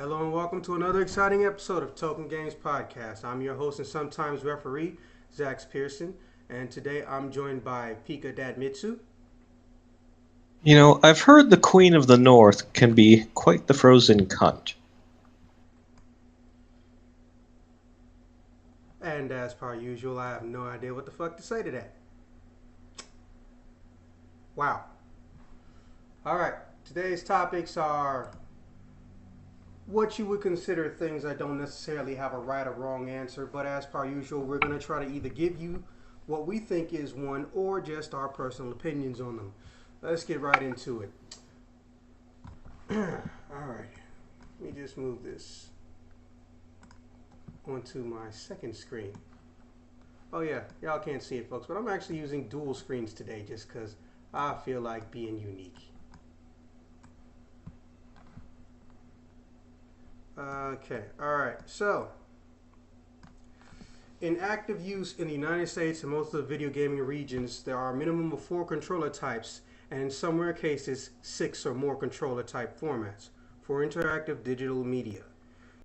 Hello and welcome to another exciting episode of Token Games Podcast. I'm your host and sometimes referee, Zach Pearson, and today I'm joined by pikamitsu. I've heard the Queen of the North can be quite the frozen cunt. And as per usual, I have no idea what the fuck to say to that. Wow. Alright, today's topics are what you would consider things that don't necessarily have a right or wrong answer, but as per usual, we're going to try to either give you what we think is one or just our personal opinions on them. Let's get right into it. Alright, let me just move this onto my second screen. Oh yeah, y'all can't see it, folks, but I'm actually using dual screens today just because I feel like being unique. Okay, alright, so in active use in the United States and most of the video gaming regions, there are a minimum of 4 controller types, and in some rare cases, 6 or more controller type formats for interactive digital media.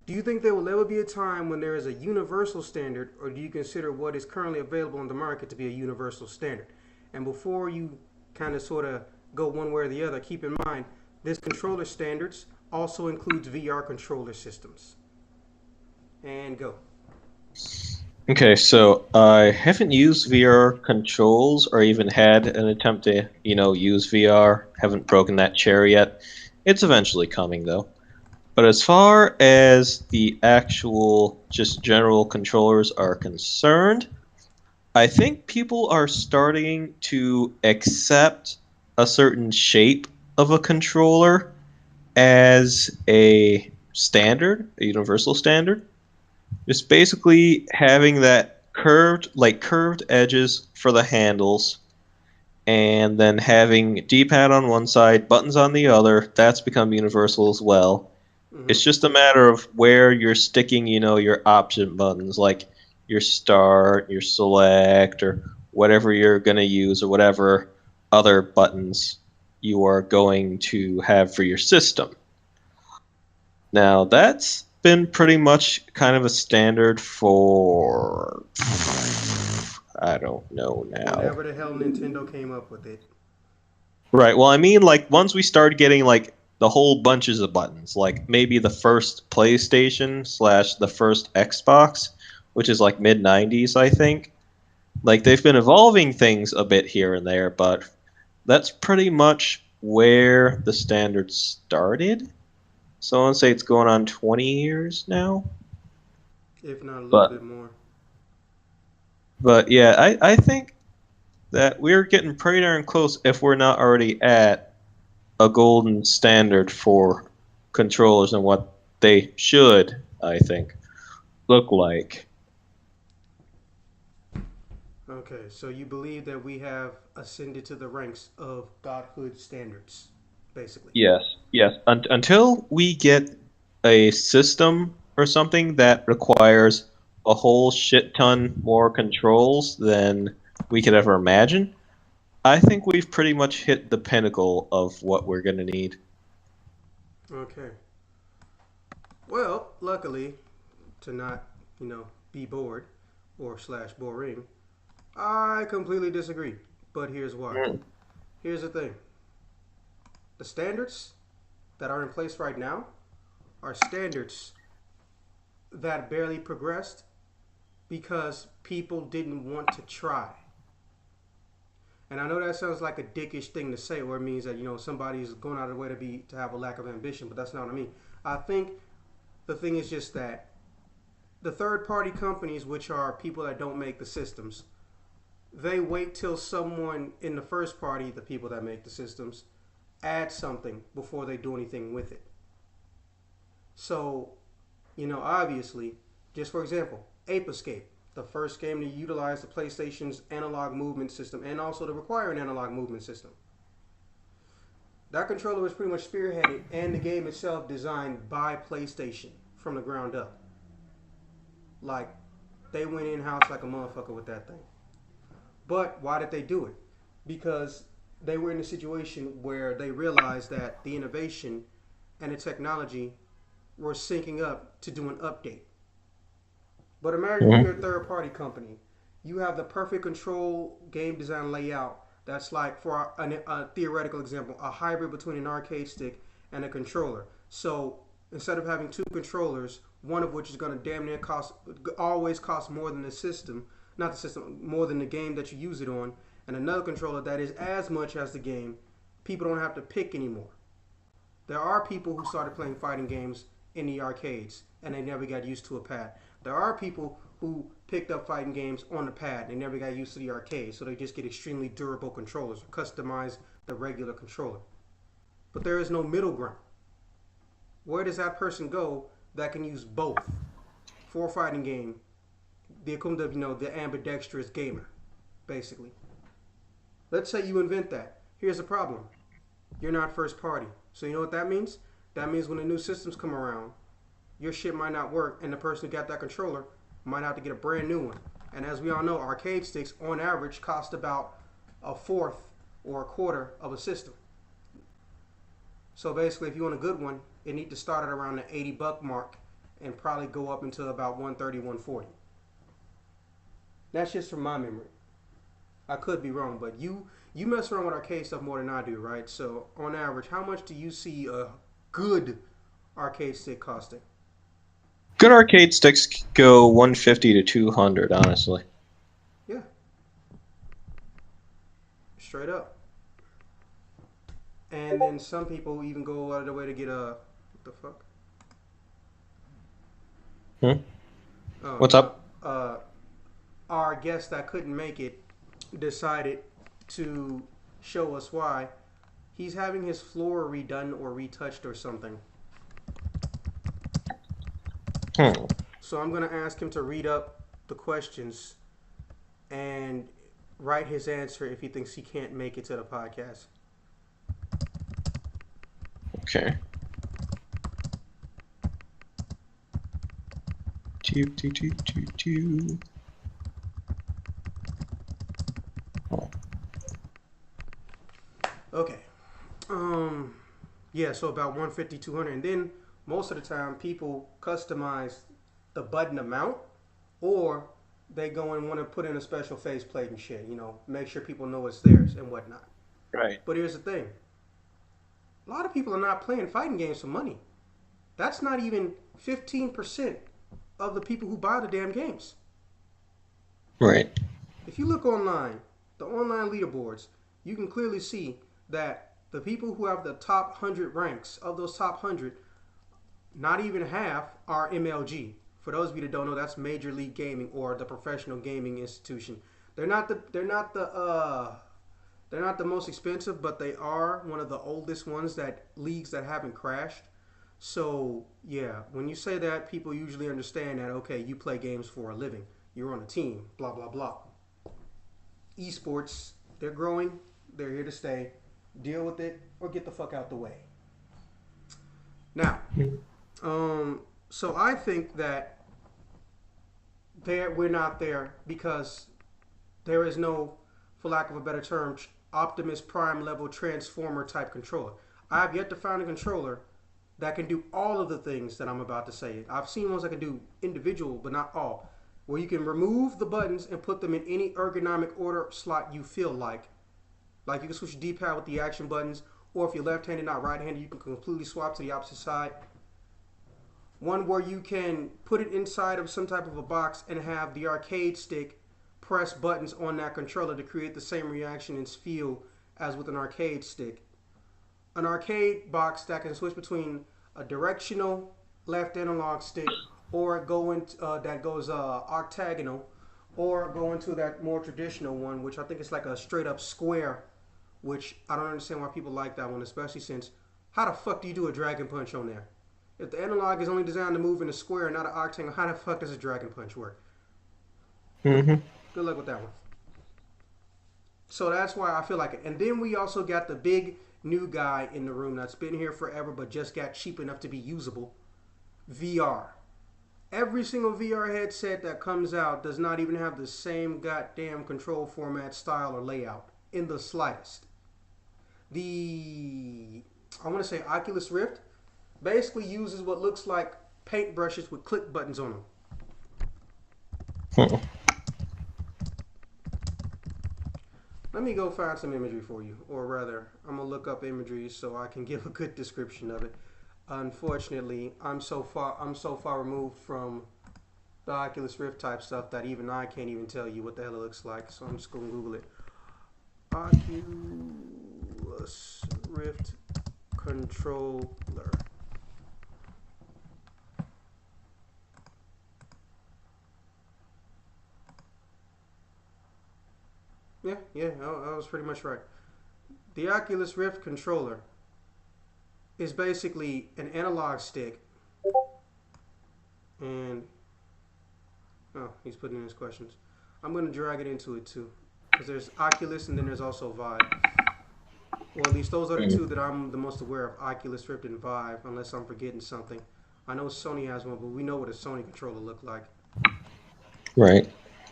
Do you think there will ever be a time when there is a universal standard, or do you consider what is currently available on the market to be a universal standard? And before you kind of sort of go one way or the other, keep in mind, this controller standards also includes VR controller systems. And go. Okay, so I haven't used VR controls or even had an attempt to, use VR. Haven't broken that chair yet. It's eventually coming, though. But as far as the actual, just general controllers are concerned, I think people are starting to accept a certain shape of a controller as a standard, a universal standard. Just basically having that curved edges for the handles, and then having D-pad on one side, buttons on the other. That's become universal as well. Mm-hmm. It's just a matter of where you're sticking, your option buttons, like your start, your select, or whatever you're going to use, or whatever other buttons you are going to have for your system. Now, that's been pretty much kind of a standard for, I don't know now. Whenever the hell Nintendo came up with it. Right, well, I mean, like, once we started getting, like, the whole bunches of buttons, like, maybe the first PlayStation / the first Xbox, which is, like, mid-90s, I think. Like, they've been evolving things a bit here and there, but that's pretty much where the standard started. So I want to say it's going on 20 years now. If not a little But bit more. but yeah, I think that we're getting pretty darn close if we're not already at a golden standard for controllers and what they should, I think, look like. Okay, so you believe that we have ascended to the ranks of godhood standards, basically. Yes. Until we get a system or something that requires a whole shit ton more controls than we could ever imagine, I think we've pretty much hit the pinnacle of what we're going to need. Okay. Well, luckily, to not, be bored or / boring, I completely disagree. But here's why. Mm. Here's the thing. The standards that are in place right now are standards that barely progressed because people didn't want to try. And I know that sounds like a dickish thing to say, or it means that somebody's going out of the way to have a lack of ambition, but that's not what I mean. I think the thing is just that the third party companies, which are people that don't make the systems, they wait till someone in the first party, the people that make the systems, add something before they do anything with it. So, obviously, just for example, Ape Escape, the first game to utilize the PlayStation's analog movement system and also to require an analog movement system. That controller was pretty much spearheaded and the game itself designed by PlayStation from the ground up. Like, they went in-house like a motherfucker with that thing. But why did they do it? Because they were in a situation where they realized that the innovation and the technology were syncing up to do an update. But imagine if you're a Hmm. third party company. You have the perfect control game design layout that's like, for a theoretical example, a hybrid between an arcade stick and a controller. So instead of having two controllers, one of which is going to damn near always cost more than the system, not the system, more than the game that you use it on, and another controller that is as much as the game, people don't have to pick anymore. There are people who started playing fighting games in the arcades and they never got used to a pad. There are people who picked up fighting games on the pad. They never got used to the arcade, so they just get extremely durable controllers or customize the regular controller. But there is no middle ground. Where does that person go that can use both for a fighting game? The equivalent of, the ambidextrous gamer, basically. Let's say you invent that. Here's the problem: you're not first party. So you know what that means? That means when the new systems come around, your shit might not work, and the person who got that controller might have to get a brand new one. And as we all know, arcade sticks on average cost about a fourth or a quarter of a system. So basically, if you want a good one, it needs to start at around the $80 mark and probably go up until about 130, 140. That's just from my memory. I could be wrong, but you mess around with arcade stuff more than I do, right? So on average, how much do you see a good arcade stick costing? Good arcade sticks go 150 to 200, honestly. Yeah, straight up. And then some people even go out of their way to get a, what the fuck? Hmm? Oh What's no. up? Our guest that couldn't make it decided to show us why he's having his floor redone or retouched or something. Hmm. So I'm gonna ask him to read up the questions and write his answer if he thinks he can't make it to the podcast. Okay. Choo, choo, choo, choo, choo. Oh. Okay. Um. Yeah. So about 150, 200, and then most of the time people customize the button amount, or they go and want to put in a special faceplate and shit. Make sure people know it's theirs and whatnot. Right. But here's the thing: a lot of people are not playing fighting games for money. That's not even 15% of the people who buy the damn games. Right. If you look online, the online leaderboards, you can clearly see that the people who have the top 100 ranks, of those top 100, not even half are MLG. For those of you that don't know, that's Major League Gaming, or the professional gaming institution. They're not the most expensive, but they are one of the oldest ones, that leagues that haven't crashed. So yeah, when you say that, people usually understand that, okay, you play games for a living. You're on a team. Blah blah blah. Esports, they're growing. They're here to stay. Deal with it or get the fuck out the way. Now, so I think that we're not there because there is no, for lack of a better term, Optimus Prime level Transformer type controller. I have yet to find a controller that can do all of the things that I'm about to say. I've seen ones that can do individual, but not all. Where you can remove the buttons and put them in any ergonomic order slot you feel like. Like you can switch your D-pad with the action buttons, or if you're left-handed, not right-handed, you can completely swap to the opposite side. One where you can put it inside of some type of a box and have the arcade stick press buttons on that controller to create the same reaction and feel as with an arcade stick. An arcade box that can switch between a directional left analog stick, or that goes octagonal, or go into that more traditional one, which I think is like a straight up square, which I don't understand why people like that one, especially since, how the fuck do you do a dragon punch on there? If the analog is only designed to move in a square, not an octagonal, how the fuck does a dragon punch work? Mm-hmm. Good luck with that one. So that's why I feel like it. And then we also got the big new guy in the room that's been here forever but just got cheap enough to be usable: VR. Every single VR headset that comes out does not even have the same goddamn control format, style, or layout in the slightest. I want to say Oculus Rift, basically uses what looks like paintbrushes with click buttons on them. Hmm. Let me go find some imagery for you, or rather, I'm gonna look up imagery so I can give a good description of it. Unfortunately, I'm so far removed from the Oculus Rift type stuff that even I can't even tell you what the hell it looks like. So I'm just gonna Google it. Oculus Rift controller. Yeah, I was pretty much right. The Oculus Rift controller is basically an analog stick, and oh, he's putting in his questions. I'm gonna drag it into it too, because there's Oculus and then there's also Vive. Well, at least those are the two that I'm the most aware of: Oculus Rift and Vive, unless I'm forgetting something. I know Sony has one, but we know what a Sony controller look like. Right.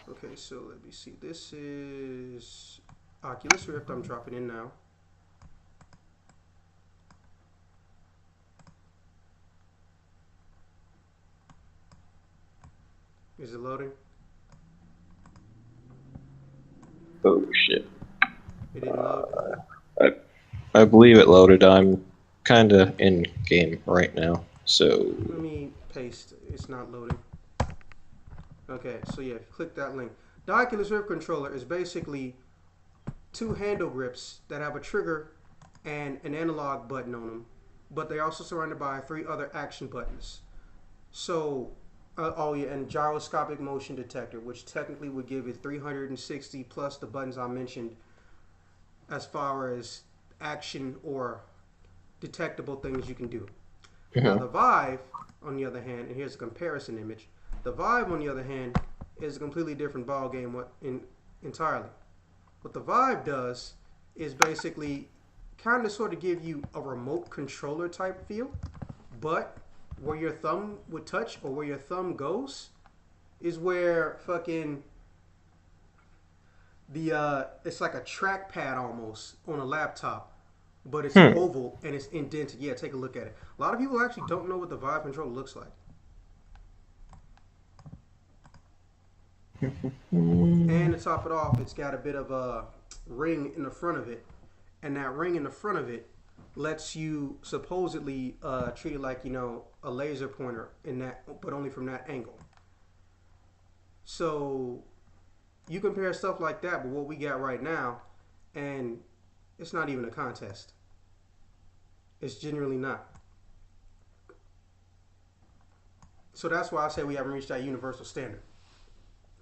Okay, so let me see. This is Oculus Rift. I'm dropping in now. Is it loading? Oh shit. It didn't load. I, I believe it loaded. I'm kind of in game right now, so Let me paste. It's not loading. Okay, so yeah, click that link. The Oculus Rift controller is basically two handle grips that have a trigger and an analog button on them, but they're also surrounded by 3 other action buttons. So, oh yeah, and gyroscopic motion detector, which technically would give it 360 plus the buttons I mentioned as far as action or detectable things you can do. Now, the Vive, on the other hand, and here's a comparison image. The Vive, on the other hand, is a completely different ball game entirely. What the Vive does is basically kind of sort of give you a remote controller type feel, but where your thumb would touch or where your thumb goes is where fucking it's like a trackpad almost on a laptop, but it's oval and it's indented. Yeah, take a look at it. A lot of people actually don't know what the Vive controller looks like. And to top it off, it's got a bit of a ring in the front of it, and that ring in the front of it lets you supposedly treat it like a laser pointer in that, but only from that angle. So you compare stuff like that with what we got right now, and it's not even a contest. It's genuinely not. So that's why I say we haven't reached that universal standard.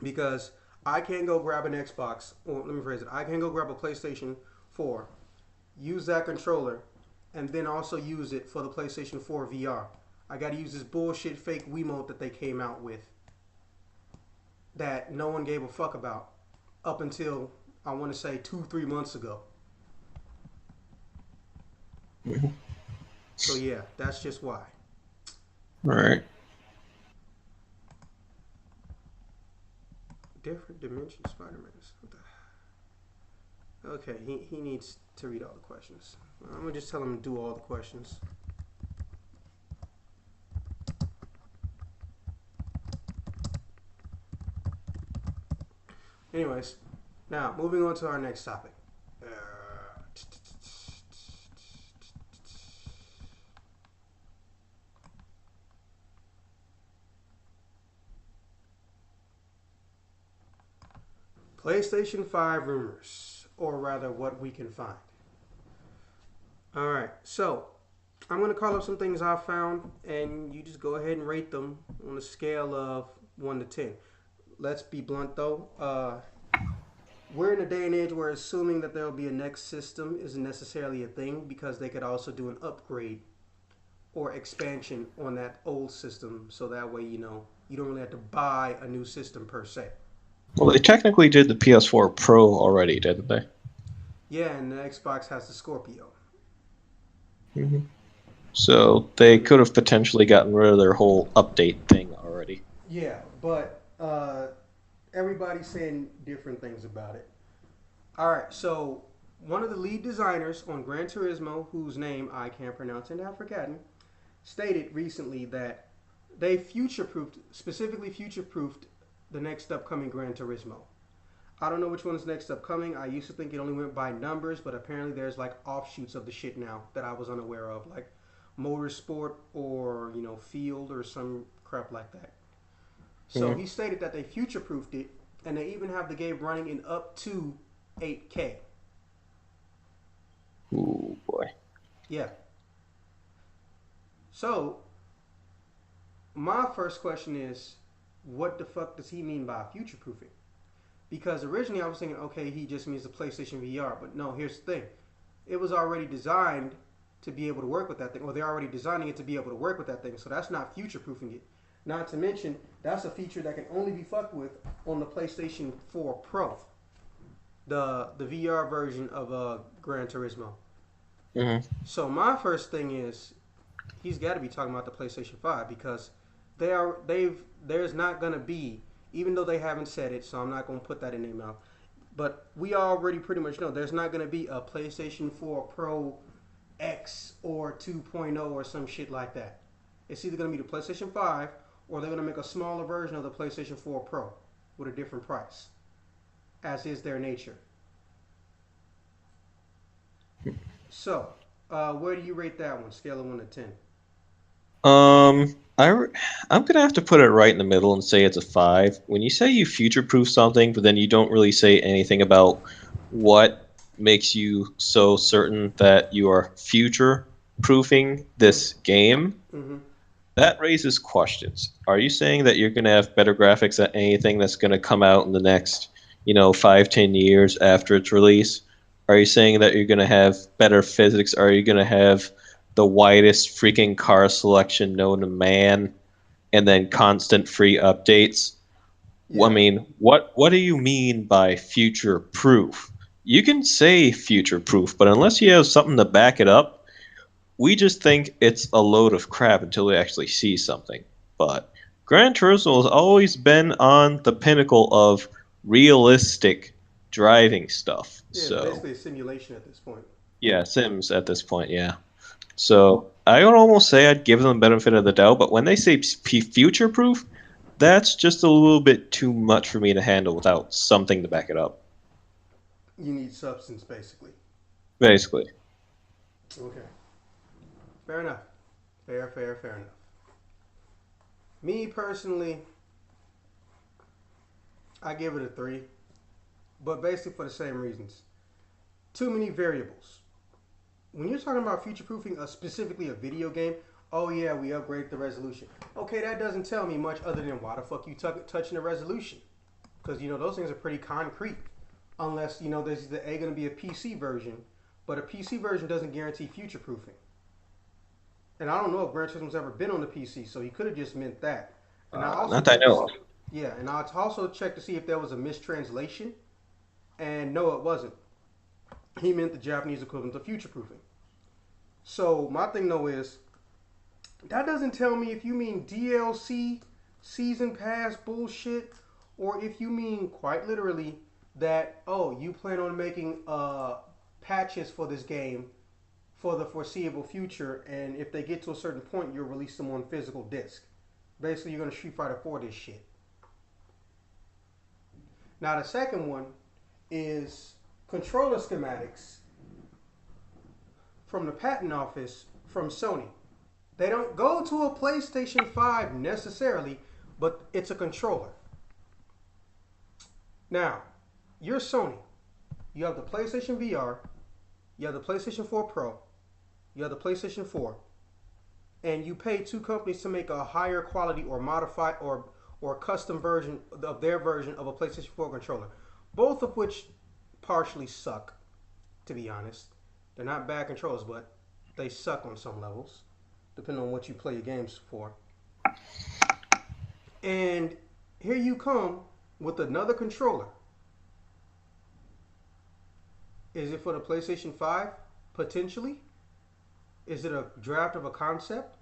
Because I can't go grab an Xbox, or let me phrase it, I can't go grab a PlayStation 4, use that controller, and then also use it for the PlayStation 4 VR. I gotta use this bullshit fake Wiimote that they came out with that no one gave a fuck about up until, I want to say, 2-3 months ago. So yeah, that's just why. all right. Different dimension Spider-Man. Okay, he needs to read all the questions. I'm gonna just tell him to do all the questions. Anyways, now moving on to our next topic. PlayStation 5 rumors, or rather, what we can find. Alright, so I'm going to call up some things I found, and you just go ahead and rate them on a scale of 1 to 10. Let's be blunt though. We're in a day and age where assuming that there will be a next system isn't necessarily a thing, because they could also do an upgrade or expansion on that old system, so that way you don't really have to buy a new system per se. Well, they technically did the PS4 Pro already, didn't they? Yeah, and the Xbox has the Scorpio. So they could have potentially gotten rid of their whole update thing already. Yeah, but everybody's saying different things about it. All right, so one of the lead designers on Gran Turismo, whose name I can't pronounce and I've forgotten, stated recently that they future-proofed, specifically future-proofed the next upcoming Gran Turismo. I don't know which one is next upcoming. I used to think it only went by numbers, but apparently there's like offshoots of the shit now that I was unaware of, like motorsport or field or some crap like that. So Mhm. he stated that they future-proofed it, and they even have the game running in up to 8K. Ooh boy. Yeah. So my first question is, what the fuck does he mean by future-proofing? Because originally I was thinking, okay, he just means the PlayStation VR, but no. Here's the thing: it was already designed to be able to work with that thing, or they're already designing it to be able to work with that thing. So that's not future-proofing it. Not to mention, that's a feature that can only be fucked with on the PlayStation 4 Pro, the VR version of Gran Turismo. Hmm. So my first thing is, he's got to be talking about the PlayStation 5 because there's not gonna be, even though they haven't said it, so I'm not gonna put that in their mouth. But we already pretty much know there's not gonna be a PlayStation 4 Pro X or 2.0 or some shit like that. It's either gonna be the PlayStation 5 or they're gonna make a smaller version of the PlayStation 4 Pro with a different price, as is their nature. So, where do you rate that one? Scale of 1 to 10. I'm gonna have to put it right in the middle and say it's a 5. When you say you future-proof something, but then you don't really say anything about what makes you so certain that you are future-proofing this game, Mm-hmm. that raises questions. Are you saying that you're gonna have better graphics than anything that's gonna come out in the next, 5, 10 years after its release? Are you saying that you're gonna have better physics? Are you gonna have the widest freaking car selection known to man, and then constant free updates? I Yeah. mean, what do you mean by future proof? You can say future proof, but unless you have something to back it up, we just think it's a load of crap until we actually see something. But Gran Turismo has always been on the pinnacle of realistic driving stuff. Yeah, it's So, basically a simulation at this point. yeah, Sims at this point, yeah. So I would almost say I'd give them the benefit of the doubt, but when they say future proof, that's just a little bit too much for me to handle without something to back it up. You need substance, basically. Basically. Okay. Fair enough. Fair enough. Me personally, I give it a 3, but basically for the same reasons. Too many variables. When you're talking about future proofing specifically a video game, oh yeah, we upgrade the resolution. Okay, that doesn't tell me much other than why the fuck you touching the resolution? Because those things are pretty concrete. Unless there's the A going to be a PC version, but a PC version doesn't guarantee future proofing. And I don't know if Gran Turismo's ever been on the PC, so he could have just meant that. And I also Not that I checked to know see, of. yeah, and I also checked to see if there was a mistranslation, and no, it wasn't. He meant the Japanese equivalent of future proofing. So my thing though is that doesn't tell me if you mean DLC, season pass bullshit, or if you mean quite literally that you plan on making patches for this game for the foreseeable future, and if they get to a certain point, you'll release them on physical disc. Basically, you're gonna Street Fighter 4 this shit. Now the second one is controller schematics from the patent office from Sony. They don't go to a PlayStation 5 necessarily, but it's a controller. Now, you're Sony. You have the PlayStation VR, you have the PlayStation 4 Pro, you have the PlayStation 4, and you pay two companies to make a higher quality or modified or custom version of their version of a PlayStation 4 controller, both of which partially suck, to be honest. They're not bad controllers, but they suck on some levels, depending on what you play your games for. And here you come with another controller. Is it for the PlayStation 5? Potentially. Is it a draft of a concept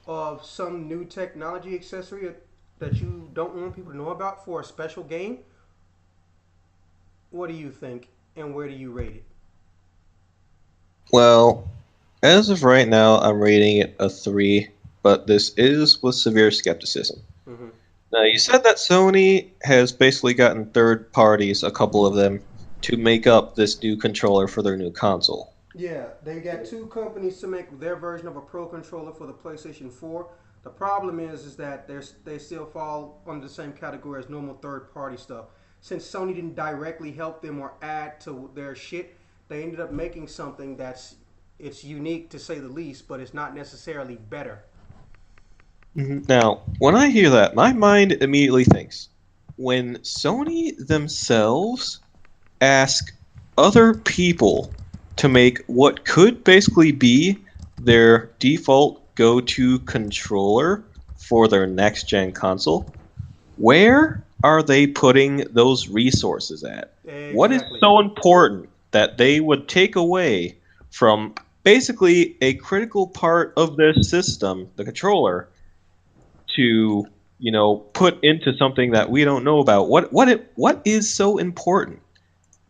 of some new technology accessory that you don't want people to know about for a special game? What do you think, and where do you rate it? Well, As of right now, I'm rating it a 3, but this is with severe skepticism. Hmm. Now, you said that Sony has basically gotten third parties, a couple of them, to make up this new controller for their new console. Yeah, they got two companies to make their version of a Pro controller for the PlayStation 4. The problem is that they still fall under the same category as normal third party stuff. Since Sony didn't directly help them or add to their shit, they ended up making something that's it's unique to say the least, but it's not necessarily better. Now, when I hear that, my mind immediately thinks when Sony themselves ask other people to make what could basically be their default go to controller for their next gen console, where are they putting those resources at? What is Exactly. so important that they would take away from basically a critical part of this system, the controller, to put into something that we don't know about? What is so important?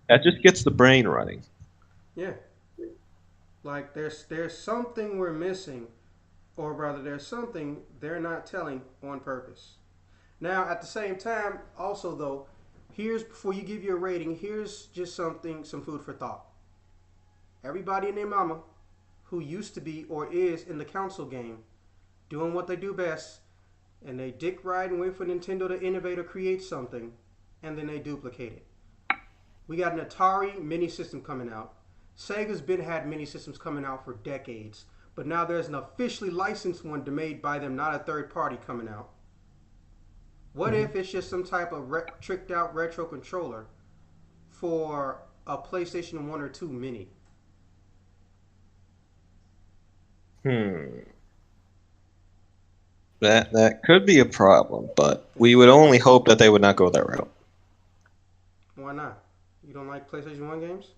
That just gets the brain running. Yeah. Like there's something we're missing, or rather there's something they're not telling on purpose. Now, at the same time, also though, here's before you give your rating, here's just some food for thought. Everybody and their mama who used to be or is in the console game, doing what they do best, and they dick ride and wait for Nintendo to innovate or create something, and then they duplicate it. We got an Atari mini system coming out. Sega's been had mini systems coming out for decades, but now there's an officially licensed one made by them, not a third party coming out. What Mhm. if it's just some type of tricked out retro controller for a PlayStation 1 or 2 mini? Hmm. That could be a problem, but we would Exactly. only hope that they would not go that route. Why not? You don't like PlayStation 1 games?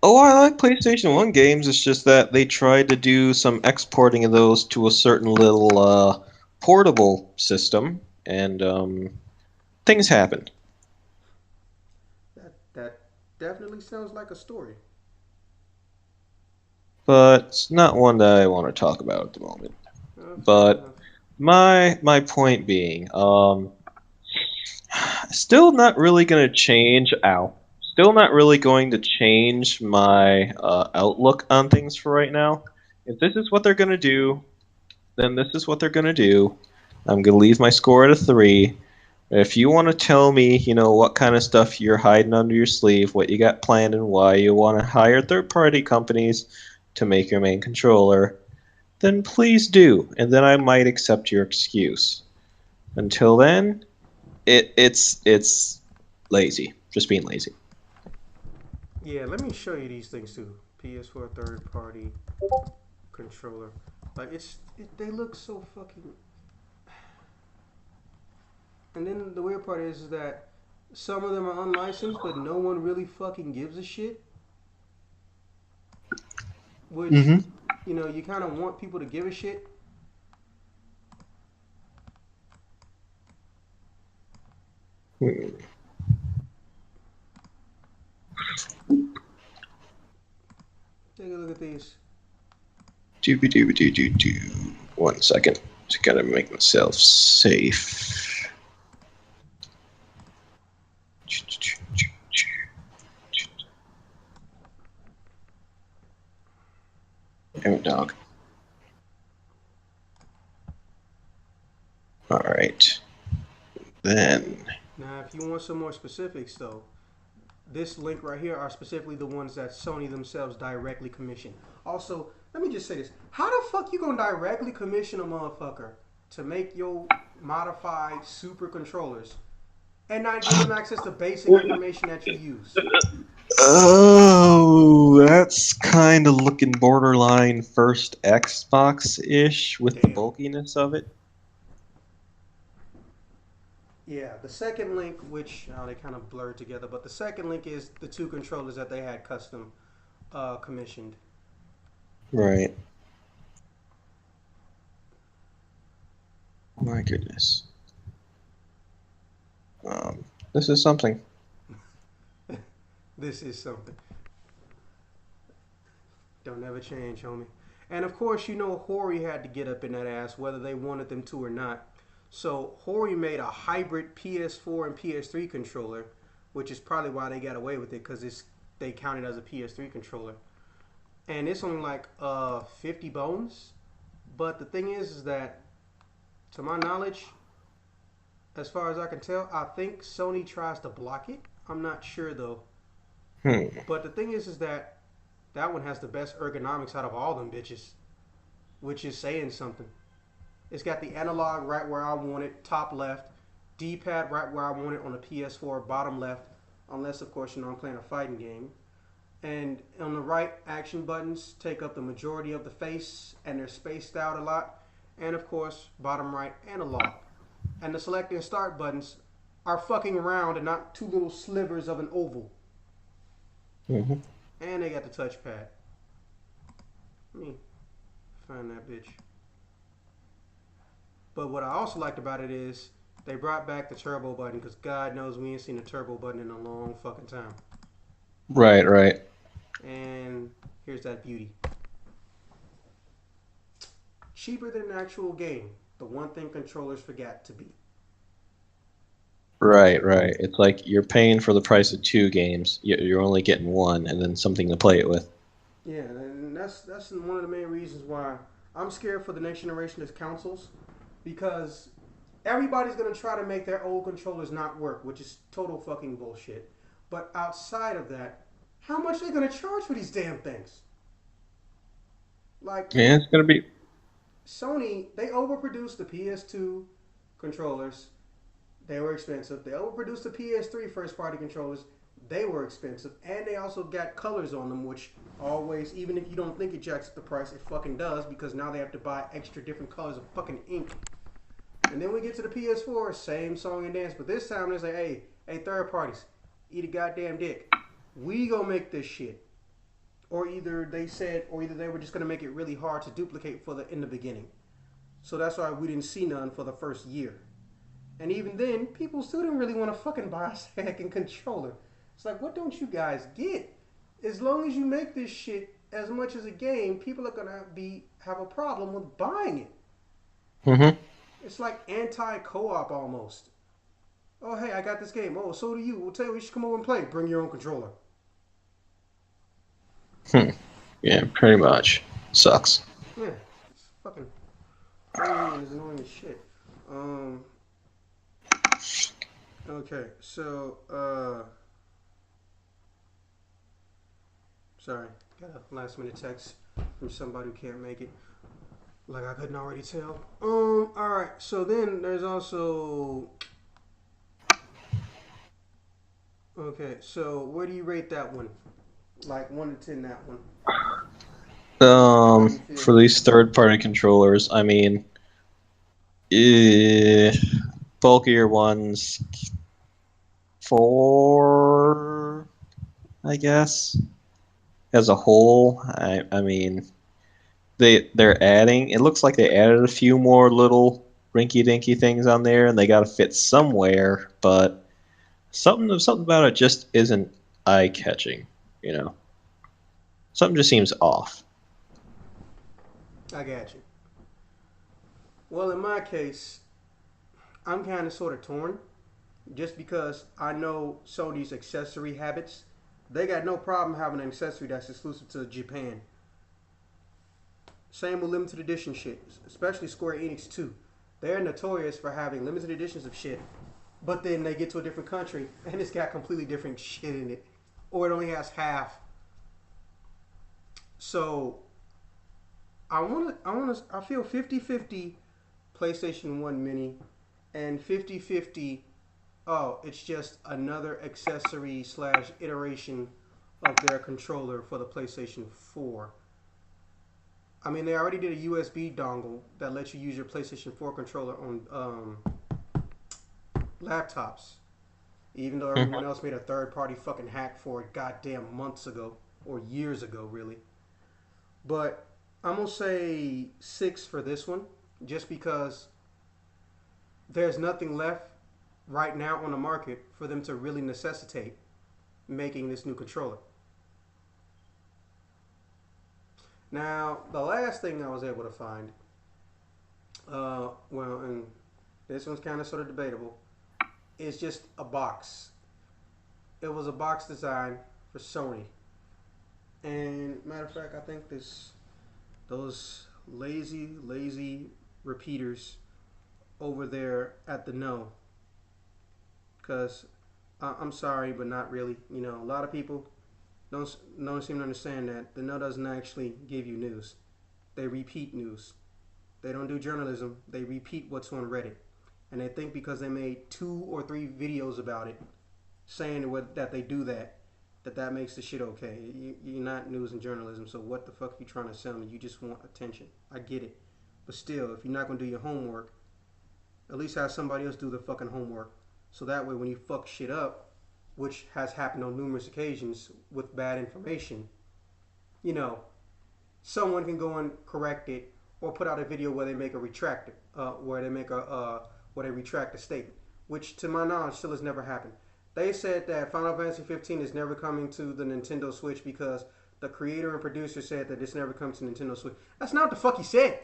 Oh, I like PlayStation 1 games. It's just that they tried to do some exporting of those to a certain little portable system, and things happened. That definitely sounds like a story. But it's not one that I want to talk about at the moment. Fair But enough. my point being, still not really going to change. Ow. Still not really going to change my outlook on things for right now. If this is what they're going to do, then this is what they're going to do. I'm going to leave my score at a 3. If you want to tell me, what kind of stuff you're hiding under your sleeve, what you got planned, and why you want to hire third party companies to make your main controller, then please do, and then I might accept your excuse. Until then, it's lazy, just being lazy. Yeah, let me show you these things too. PS4 third party controller. Like they look so fucking. And then the weird part is that some of them are unlicensed, but no one really fucking gives a shit. Which, Mm-hmm. you kind of want people to give a shit. Take a look at these. Doobie doobie doo doo doo. 1 second. Just gotta make myself safe. Oh, dog. All right. Then. Now, if you want some more specifics, though, this link right here are specifically the ones that Sony themselves directly commissioned. Also, let me just say this: how the fuck you gonna directly commission a motherfucker to make your modified super controllers and not give them access to basic information that you use? Oh, that's kind of looking borderline first Xbox ish with the Damn. bulkiness of it. Yeah, the second link, which they kind of blurred together, but the second link is the two controllers that they had custom commissioned. Right. My goodness. This is something. This is something. Don't ever change, homie. And of course, you know Hori had to get up in that ass whether they wanted them to or not. So Hori made a hybrid PS4 and PS3 controller, which is probably why they got away with it because they counted as a PS3 controller. And it's only like 50 bones. But the thing is that, to my knowledge, as far as I can tell, I think Sony tries to block it. I'm not sure though. Hmm. But the thing is that that one has the best ergonomics out of all them bitches, which is saying something. It's got the analog right where I want it, top left, D-pad right where I want it on the PS4, bottom left, unless of course I'm playing a fighting game. And on the right, action buttons take up the majority of the face, and they're spaced out a lot. And of course, bottom right, analog. And the select and start buttons are fucking round and not two little slivers of an oval. Mm-hmm. And they got the touchpad. Let me find that bitch. But what I also liked about it is they brought back the turbo button because God knows we ain't seen a turbo button in a long fucking time. Right, right. And here's that beauty. Cheaper than an actual game. The one thing controllers forgot to be. Right, right. It's like you're paying for the price of two games. You're only getting one, and then something to play it with. Yeah, and that's one of the main reasons why I'm scared for the next generation of consoles, because everybody's gonna try to make their old controllers not work, which is total fucking bullshit. But outside of that, how much are they gonna charge for these damn things? Like Yeah, it's gonna be. Sony, they overproduced the PS2 controllers. They were expensive. They overproduced the PS3 first party controllers. They were expensive. And they also got colors on them, which always, even if you don't think it jacks up the price, it fucking does, because now they have to buy extra different colors of fucking ink. And then we get to the PS4, same song and dance. But this time they say, hey, third parties, eat a goddamn dick. We gonna make this shit. Or either they were just gonna make it really hard to duplicate in the beginning. So that's why we didn't see none for the first year. And even then, people still didn't really want to fucking buy a second controller. It's like, what don't you guys get? As long as you make this shit as much as a game, people are gonna have a problem with buying it. Mm-hmm. It's like anti-co-op almost. Oh, hey, I got this game. Oh, so do you. We'll tell you, we should come over and play. Bring your own controller. Yeah, pretty much. Sucks. Yeah, it's fucking crazy and it's annoying as shit. Okay, so, sorry, got a last minute text from somebody who can't make it. Like I couldn't already tell. Alright, so then there's also. Okay, so where do you rate that one? Like 1 to 10, that one. How do you feel? For these third-party controllers, I mean, bulkier ones, 4, I guess. As a whole, I mean, they're adding. It looks like they added a few more little rinky-dinky things on there, and they got to fit somewhere. But something about it just isn't eye-catching. You know, something just seems off. I got you. Well, in my case, I'm kind of sort of torn. Just because I know Sony's accessory habits. They got no problem having an accessory that's exclusive to Japan. Same with limited edition shit, especially Square Enix too. They're notorious for having limited editions of shit, but then they get to a different country and it's got completely different shit in it, or it only has half. So I feel 50-50 PlayStation 1 Mini and 50-50. Oh, it's just another accessory / iteration of their controller for the PlayStation 4. I mean, they already did a USB dongle that lets you use your PlayStation 4 controller on laptops. Even though everyone else made a third-party fucking hack for it goddamn months ago. Or years ago, really. But I'm going to say 6 for this one. Just because there's nothing left right now on the market for them to really necessitate making this new controller. Now, the last thing I was able to find, and this one's kind of sort of debatable, is just a box. It was a box design for Sony. And matter of fact, I think those lazy repeaters over there at the no, because I'm sorry, but not really. You know, a lot of people don't seem to understand that the no doesn't actually give you news. They repeat news. They don't do journalism. They repeat what's on Reddit, and they think because they made 2 or 3 videos about it, saying that they do that makes the shit okay. You're not news and journalism, so what the fuck are you trying to sell me? You just want attention. I get it, but still, if you're not gonna do your homework, at least have somebody else do the fucking homework. So that way, when you fuck shit up, which has happened on numerous occasions with bad information, you know, someone can go and correct it or put out a video where they make a retract where they make where they retract a statement, which to my knowledge still has never happened. They said that Final Fantasy 15 is never coming to the Nintendo Switch because the creator and producer said that it's never comes to Nintendo Switch. That's not what the fuck he said.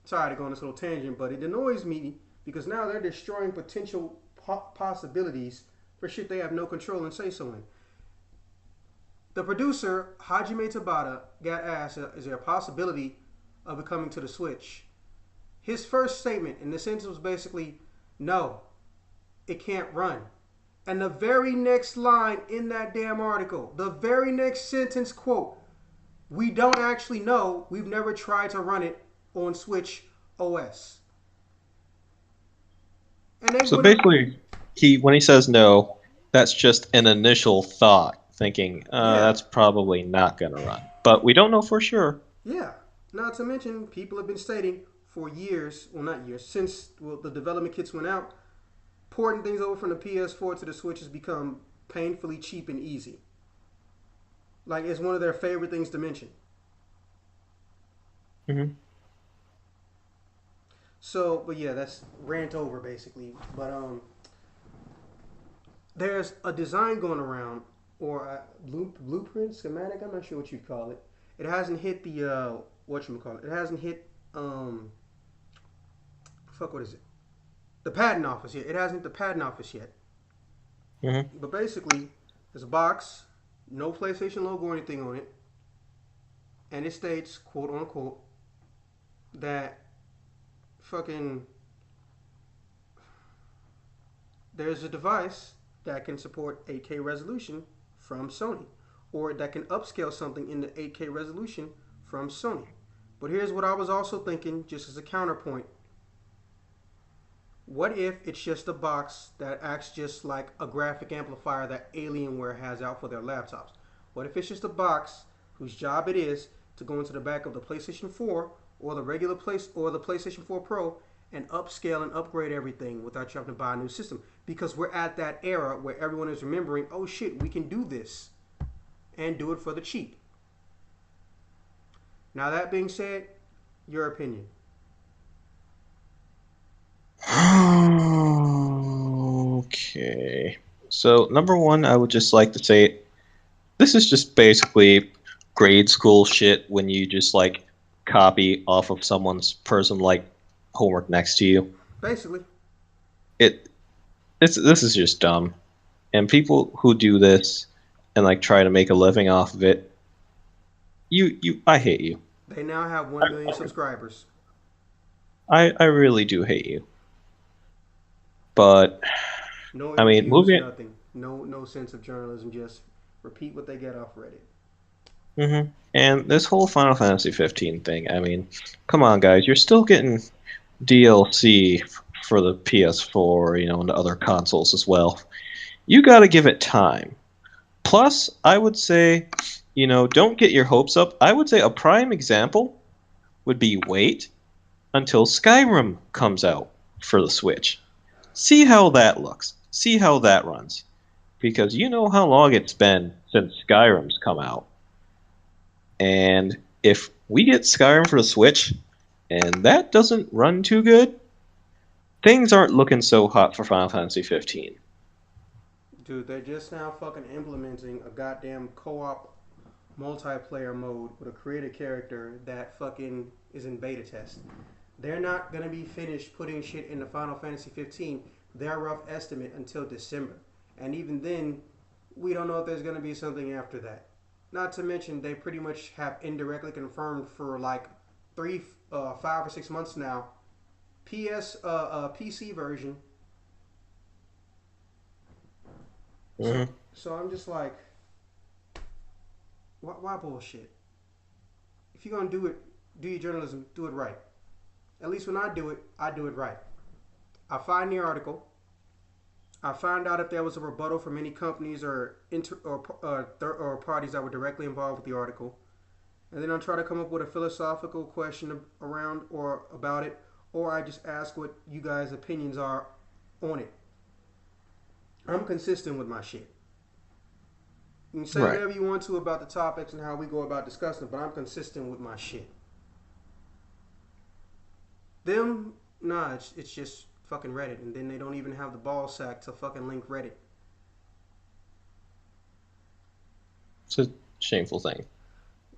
Sorry to go on this little tangent, but it annoys me because now they're destroying potential possibilities for shit they have no control and say so in. The producer, Hajime Tabata, got asked, is there a possibility of it coming to the Switch? His first statement in the sentence was basically, no, it can't run. And the very next line in that damn article, the very next sentence, quote, we don't actually know. We've never tried to run it on Switch OS. And they So wouldn't. basically, when he says no, that's just an initial thought, thinking Yeah, that's probably not gonna run. But we don't know for sure. yeah. Not to mention, people have been stating for years, well, not years, since the development kits went out, porting things over from the PS4 to the Switch has become painfully cheap and easy. Like, it's one of their favorite things to mention. Hmm. So, but yeah, that's rant over basically. But there's a design going around or a blueprint schematic. I'm not sure what you'd call it. It hasn't hit the what you call it. It hasn't hit fuck what is it? The patent office yet. It hasn't hit the patent office yet. Hmm. But basically, there's a box, no PlayStation logo or anything on it, and it states quote unquote that fucking there's a device that can support 8K resolution from Sony, or that can upscale something in the 8K resolution from Sony. But here's what I was also thinking, just as a counterpoint. What if it's just a box that acts just like a graphic amplifier that Alienware has out for their laptops? What if it's just a box whose job it is to go into the back of the PlayStation 4 or the regular place or the PlayStation 4 Pro and upscale and upgrade everything without you having to buy a new system? Because we're at that era where everyone is remembering, oh shit, we can do this and do it for the cheap. Now that being said, your opinion. Okay. So number one, I would just like to say this is just basically grade school shit when you just like copy off of someone's person like homework next to you. Basically, It this is just dumb. And people who do this and like try to make a living off of it, you I hate you. they now have 1 million subscribers. I really do hate you. But No I mean, interviews, moving. nothing. No sense of journalism. Just repeat what they get off Reddit. And this whole Final Fantasy 15 thing, I mean, come on, guys, you're still getting DLC for the PS4, and the other consoles as well. You got to give it time. Plus, I would say, don't get your hopes up. I would say a prime example would be wait until Skyrim comes out for the Switch. See how that looks. See how that runs. Because you know how long it's been since Skyrim's come out. And if we get Skyrim for the Switch and that doesn't run too good, things aren't looking so hot for Final Fantasy 15. Dude, they're just now fucking implementing a goddamn co-op multiplayer mode with a creative character that fucking is in beta test. They're not gonna be finished putting shit in the Final Fantasy 15. Their rough estimate until December, and even then, we don't know if there's gonna be something after that. Not to mention, they pretty much have indirectly confirmed for like 5 or 6 months now. PC version. So, Hmm. so I'm just like, why bullshit? If you're gonna do it, do your journalism, do it right. At least when I do it right. I find the article. I find out if there was a rebuttal from any companies or parties that were directly involved with the article, and then I try to come up with a philosophical question around or about it, or I just ask what you guys' opinions are on it. I'm consistent with my shit. You can say Right. whatever you want to about the topics and how we go about discussing, but I'm consistent with my shit. Them, nah, it's just fucking Reddit, and then they don't even have the ball sack to fucking link Reddit. It's a shameful thing.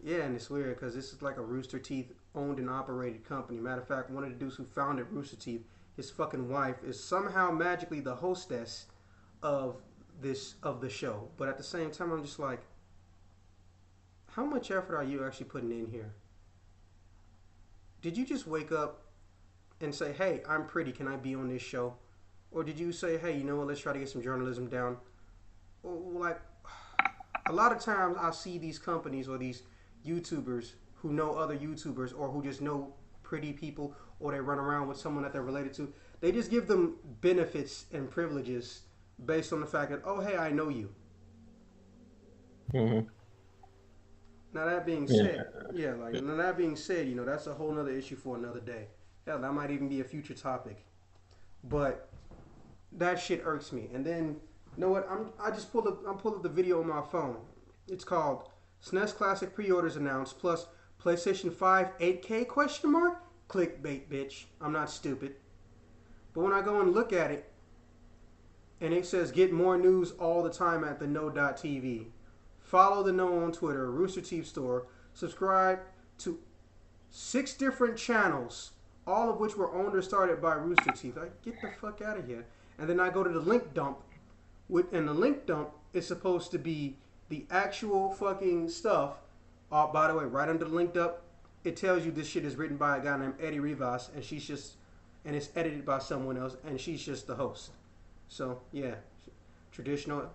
Yeah, and it's weird because this is like a Rooster Teeth owned and operated company. Matter of fact, one of the dudes who founded Rooster Teeth, his fucking wife, is somehow magically the hostess of the show. But at the same time, I'm just like, how much effort are you actually putting in here? Did you just wake up and say, "Hey, I'm pretty. Can I be on this show?" Or did you say, "Hey, you know what? Let's try to get some journalism down." Or like, a lot of times I see these companies or these YouTubers who know other YouTubers or who just know pretty people or they run around with someone that they're related to. They just give them benefits and privileges based on the fact that, oh, hey, I know you. Hmm. Now that being Yeah. said, yeah, like now that being said, that's a whole nother issue for another day. Hell, that might even be a future topic. But that shit irks me. And then, you know what? I'm pulled up the video on my phone. It's called SNES Classic Pre-orders announced plus PlayStation 5 8K question mark? Clickbait, bitch. I'm not stupid. But when I go and look at it, and it says get more news all the time at the no.tv. Follow the No on Twitter, Rooster Teeth Store. Subscribe to 6 different channels, all of which were owned or started by Rooster Teeth. Like, get the fuck out of here. And then I go to the link dump, and the link dump is supposed to be the actual fucking stuff. By the way, right under the link dump, it tells you this shit is written by a guy named Eddie Rivas, and it's edited by someone else, and she's just the host. So yeah, traditional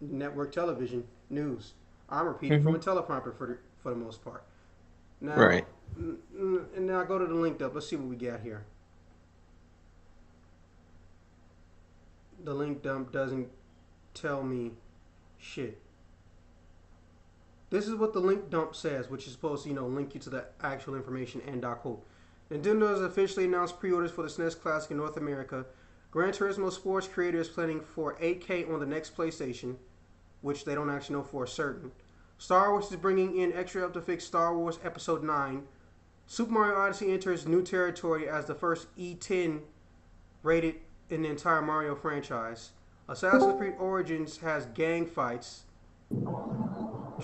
network television news. I'm repeating from Hmm. a teleprompter for the most part. Now, Right. and now I go to the link up. Let's see what we got here. The link dump doesn't tell me shit. This is what the link dump says, which is supposed to, link you to the actual information and quote. Nintendo has officially announced pre-orders for the SNES Classic in North America. Gran Turismo Sports creator is planning for 8K on the next PlayStation, which they don't actually know for certain. Star Wars is bringing in extra help to fix Star Wars Episode 9. Super Mario Odyssey enters new territory as the first E10 rated in the entire Mario franchise. Assassin's Creed Origins has gang fights.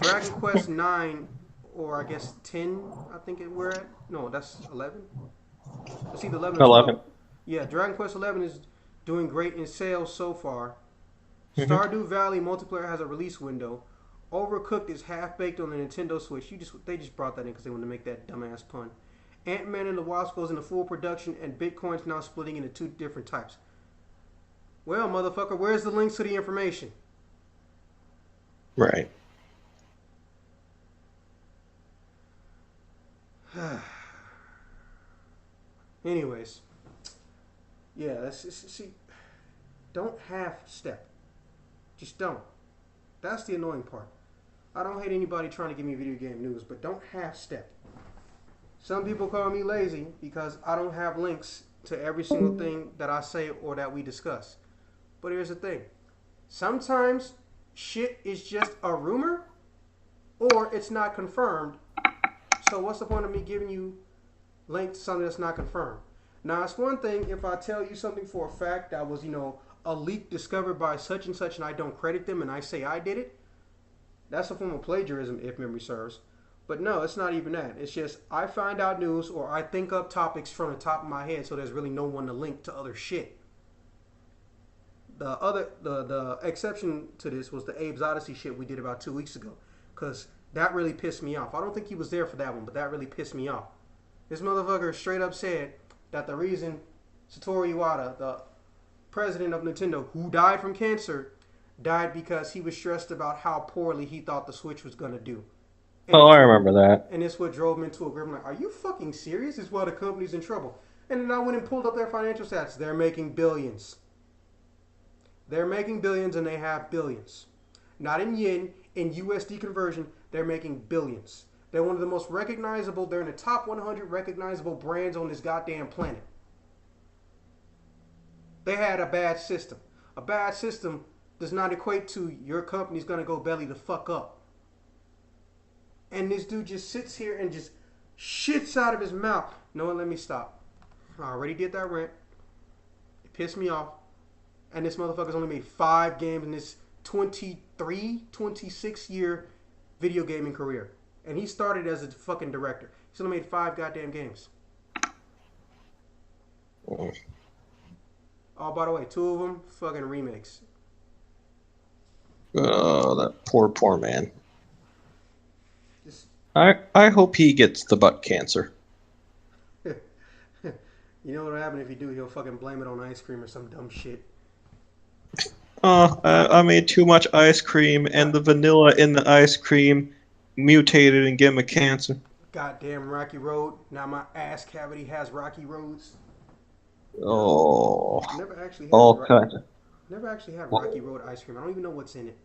Dragon Quest 9, or I guess 10, I think we're at. No, that's 11. It's either 11 or 12. 11. Yeah, Dragon Quest 11 is doing great in sales so far. Hmm. Stardew Valley multiplayer has a release window. Overcooked is half baked on the Nintendo Switch. They just brought that in because they wanted to make that dumbass pun. Ant-Man and the Wasp goes into full production, and Bitcoin's now splitting into 2 different types. Well, motherfucker, where's the links to the information? Right. Anyways, yeah, see, don't half step. Just don't. That's the annoying part. I don't hate anybody trying to give me video game news, but don't half step. Some people call me lazy because I don't have links to every single thing that I say or that we discuss. But here's the thing. Sometimes shit is just a rumor or it's not confirmed. So what's the point of me giving you links to something that's not confirmed? Now, it's one thing if I tell you something for a fact that was, a leak discovered by such and such and I don't credit them and I say I did it. That's a form of plagiarism, if memory serves. But no, it's not even that. It's just I find out news or I think up topics from the top of my head, so there's really no one to link to other shit. The exception to this was the Abe's Odyssey shit we did about 2 weeks ago, because that really pissed me off. I don't think he was there for that one, but that really pissed me off. This motherfucker straight up said that the reason Satoru Iwata, the president of Nintendo, who died from cancer, died because he was stressed about how poorly he thought the Switch was gonna do. And Oh, it's I what remember that. and it's what drove him into a grip. I'm like, are you fucking serious? It's why the company's in trouble. And then I went and pulled up their financial stats. They're making billions. They're making billions and they have billions. Not in yen, in USD conversion, they're making billions. They're one of the most recognizable, they're in the top 100 recognizable brands on this goddamn planet. They had a bad system. A bad system does not equate to your company's gonna go belly the fuck up. And this dude just sits here and just shits out of his mouth. No one let me stop. I already did that rant. It pissed me off. And this motherfucker's only made 5 games in this 23, 26 year video gaming career. And he started as a fucking director. He's only made 5 goddamn games. Oh, by the way, 2 of them fucking remakes. Oh, that poor man. Just, I hope he gets the butt cancer. you know what'll happen if you do? He'll fucking blame it on ice cream or some dumb shit. I made too much ice cream, and the vanilla in the ice cream mutated and gave him a cancer. Goddamn Rocky Road. Now my ass cavity has Rocky Roads. Oh, Never actually had all kinds. never actually had Rocky Road ice cream. I don't even know what's in it.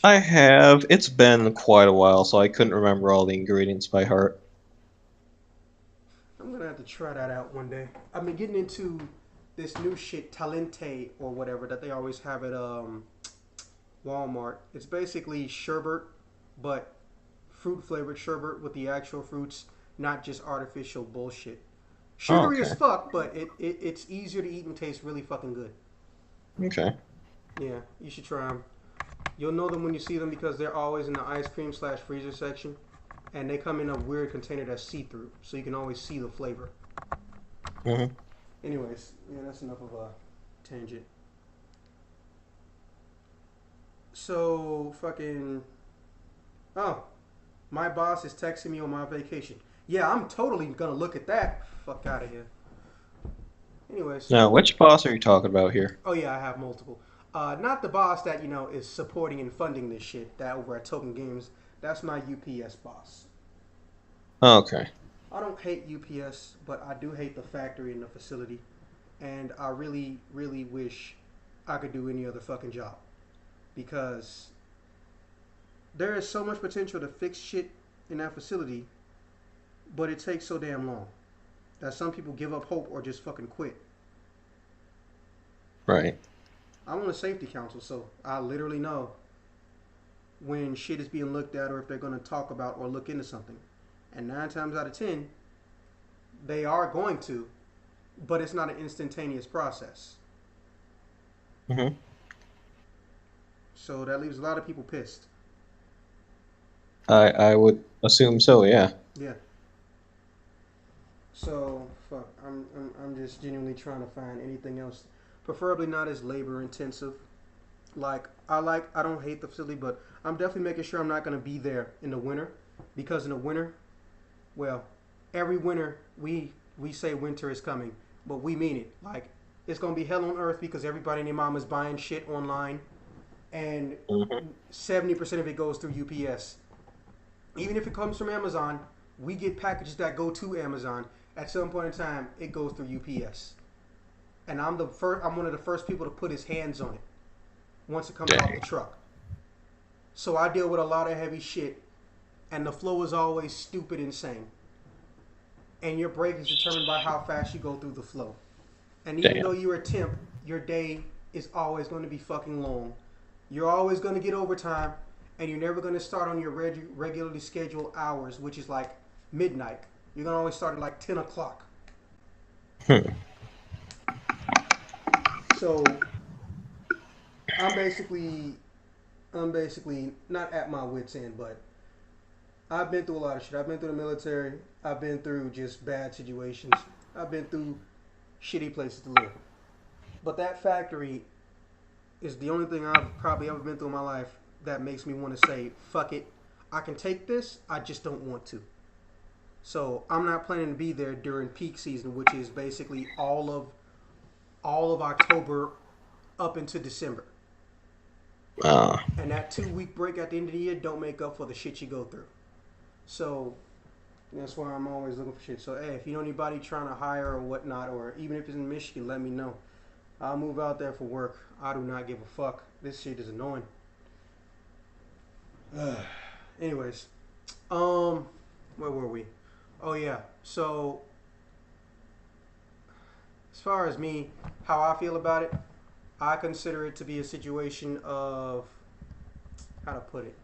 I have. It's been quite a while, so I couldn't remember all the ingredients by heart. I'm gonna have to try that out one day. I've been getting into this new shit, Talente or whatever, that they always have at Walmart. It's basically sherbet, but fruit flavored sherbet with the actual fruits, not just artificial bullshit. Sugary as Okay. fuck, but it's easier to eat and tastes really fucking good. Okay. Yeah, you should try them. You'll know them when you see them because they're always in the ice cream slash freezer section, and they come in a weird container that's see through, so you can always see the flavor. hmm Anyways, yeah, that's enough of a tangent. So fucking oh, my boss is texting me on my vacation. Yeah, I'm totally gonna look at that. Fuck out of here. Anyways, Now, which boss are you talking about here? oh yeah, I have multiple. Not the boss that is supporting and funding this shit. That over at Token Games. That's my UPS boss. Okay. I don't hate UPS, but I do hate the factory and the facility. And I really, really wish I could do any other fucking job. Because there is so much potential to fix shit in that facility, but it takes so damn long that some people give up hope or just fucking quit. Right. I'm on a safety council, so I literally know when shit is being looked at or if they're going to talk about or look into something. And 9 times out of 10, they are going to, but it's not an instantaneous process. hmm So that leaves a lot of people pissed. I would assume so. Yeah. Yeah. So fuck, I'm just genuinely trying to find anything else, preferably not as labor intensive. I don't hate the facility, but I'm definitely making sure I'm not going to be there in the winter, because in the winter, well, every winter we say winter is coming, but we mean it. Like it's going to be hell on earth because everybody and their mom is buying shit online, and hmm 70% of it goes through UPS. Even if it comes from Amazon, we get packages that go to Amazon. At some point in time, it goes through UPS, and I'm one of the first people to put his hands on it once it comes off the Dang. truck. So I deal with a lot of heavy shit, and the flow is always stupid insane. And your break is determined by how fast you go through the flow. And even though Damn. you're a temp, your day is always going to be fucking long. You're always going to get overtime, and you're never going to start on your regularly scheduled hours, which is like midnight. You're going to always start at like 10 o'clock. Hmm. So I'm basically I'm basically not at my wits end, but I've been through a lot of shit. I've been through the military. I've been through just bad situations. I've been through shitty places to live. But that factory is the only thing I've probably ever been through in my life that makes me want to say, fuck it. I can take this, I just don't want to. So I'm not planning to be there during peak season, which is basically all of October up into December. Uh, And that 2 week break at the end of the year don't make up for the shit you go through. So that's why I'm always looking for shit. So hey, if you know anybody trying to hire or whatnot, or even if it's in Michigan, let me know. I'll move out there for work. I do not give a fuck. This shit is annoying. Anyways, where were we? Oh yeah. So as far as me, how I feel about it, I consider it to be a situation of how to put it.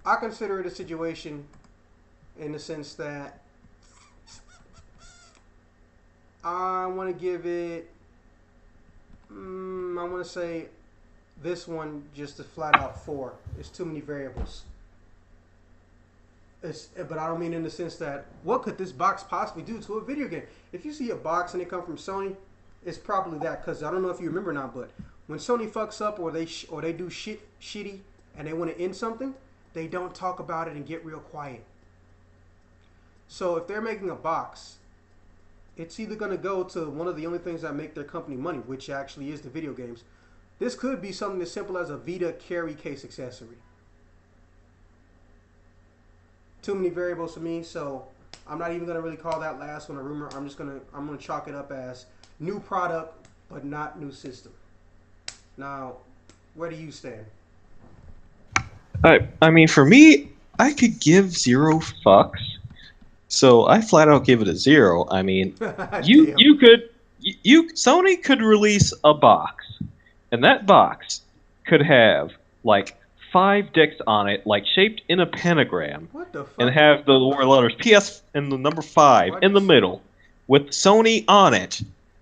I consider it a situation in the sense that I want to give it. I want to say this one just a flat out 4. It's too many variables. But I don't mean in the sense that what could this box possibly do to a video game? If you see a box and it come from Sony, it's probably that. Because I don't know if you remember or not, but when Sony fucks up or they do shitty and they want to end something, they don't talk about it and get real quiet. So if they're making a box, it's either going to go to one of the only things that make their company money, which actually is the video games. This could be something as simple as a Vita carry case accessory. Too many variables for me, so I'm not even going to really call that last one a rumor. I'm gonna chalk it up as new product, but not new system. Now, where do you stand? I mean, for me, I could give 0 fucks. So I flat out give it a 0. I mean, you Damn. you could you Sony could release a box, and that box could have like 5 dicks on it, like shaped in a pentagram, What the and fuck? have the word letters PS and the number 5 Why do in you? the middle with Sony on it.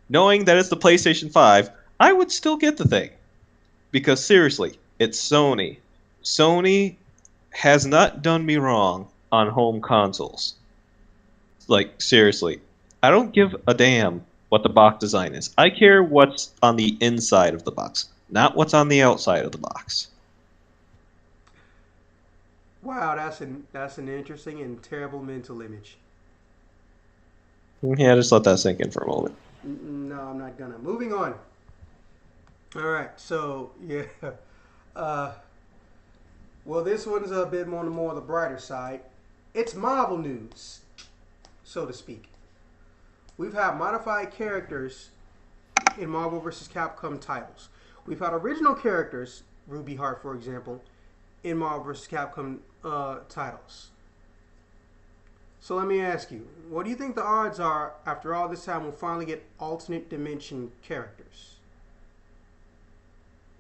Knowing that it's the PlayStation 5, I would still get the thing because seriously, it's Sony. Sony has not done me wrong on home consoles. Like, seriously. I don't give a damn what the box design is. I care what's on the inside of the box, not what's on the outside of the box. Wow, that's an interesting and terrible mental image. Yeah, just let that sink in for a moment. No, I'm not gonna. Moving on. All right, so yeah, uh, well, this one's a bit more on the brighter side. It's Marvel news, so to speak. We've had modified characters in Marvel vs. Capcom titles. We've had original characters, Ruby Hart, for example, in Marvel vs. Capcom titles. So let me ask you, what do you think the odds are after all this time we'll finally get alternate dimension characters?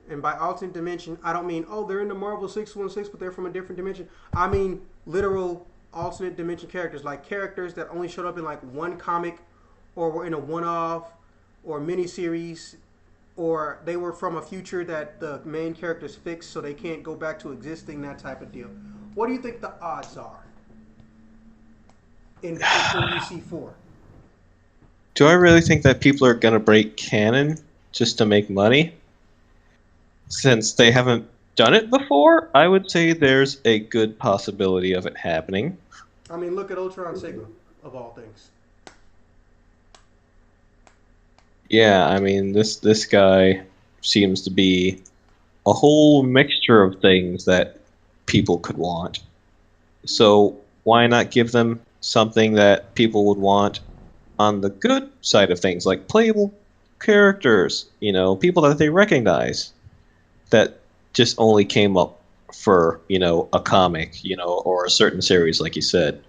And by alternate dimension, I don't mean, oh, they're in the Marvel 616, but they're from a different dimension. I mean literal alternate dimension characters, like characters that only showed up in like one comic or were in a one-off or miniseries, or they were from a future that the main characters fixed so they can't go back to existing, that type of deal. What do you think the odds are in UC4? Do I really think that people are going to break canon just to make money? Since they haven't done it before, I would say there's a good possibility of it happening. I mean, look at Ultron Sigma, of all things. Yeah, I mean, this guy seems to be a whole mixture of things that people could want. So why not give them something that people would want on the good side of things, like playable characters, people that they recognize, that just only came up for, a comic, or a certain series, like you said.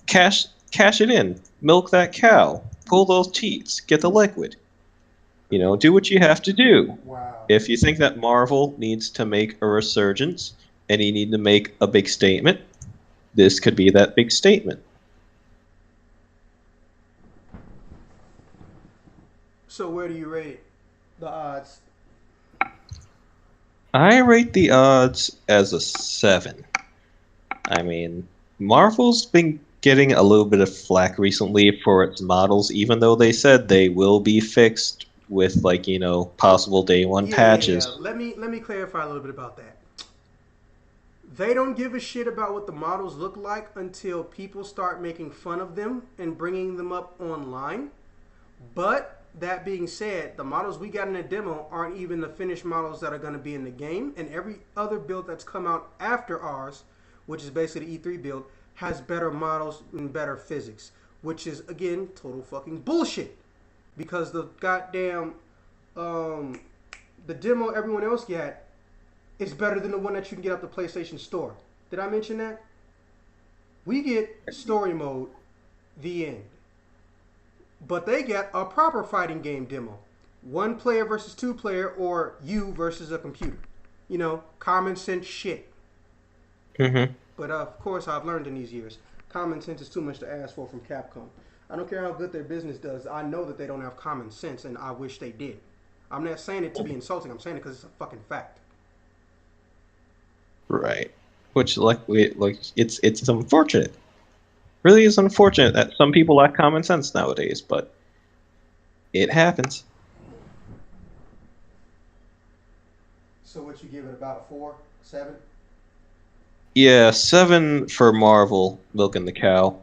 Cash it in, milk that cow, pull those teats, get the liquid. Do what you have to do. Wow. If you think that Marvel needs to make a resurgence and you need to make a big statement, this could be that big statement. So where do you rate it? The odds? I rate the odds as a 7. I mean, Marvel's been getting a little bit of flack recently for its models, even though they said they will be fixed with, like, possible day one Yeah. patches. Let me clarify a little bit about that. They don't give a shit about what the models look like until people start making fun of them and bringing them up online. But that being said, the models we got in the demo aren't even the finished models that are going to be in the game, and every other build that's come out after ours, which is basically the E3 build, has better models and better physics, which is again total fucking bullshit. Because the goddamn um, the demo everyone else got is better than the one that you can get off the PlayStation Store. Did I mention that? We get story mode, the end. But they get a proper fighting game demo. One player versus two player, or you versus a computer. Common sense shit. Hmm. But of course, I've learned in these years, common sense is too much to ask for from Capcom. I don't care how good their business does. I know that they don't have common sense, and I wish they did. I'm not saying it to be insulting. I'm saying it because it's a fucking fact. Right. Which, it's unfortunate. Really is unfortunate that some people lack common sense nowadays, but it happens. So what you give it about 4, 7? Yeah, 7 for Marvel, milking the cow.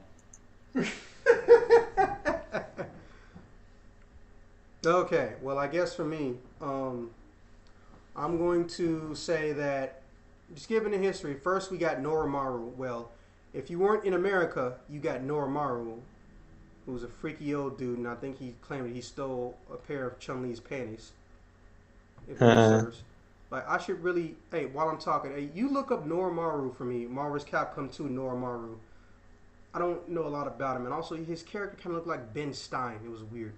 Okay, well, I guess for me, I'm going to say that, just given the history, first we got Noromaru. Well, if you weren't in America, you got Noromaru, who was a freaky old dude, and I think he claimed that he stole a pair of Chun-Li's panties, if memory Uh, serves. Like, I should really, hey, while I'm talking, hey, you look up Noromaru for me, Marvel's Capcom 2 Noromaru. I don't know a lot about him, and also his character kind of looked like Ben Stein. It was weird.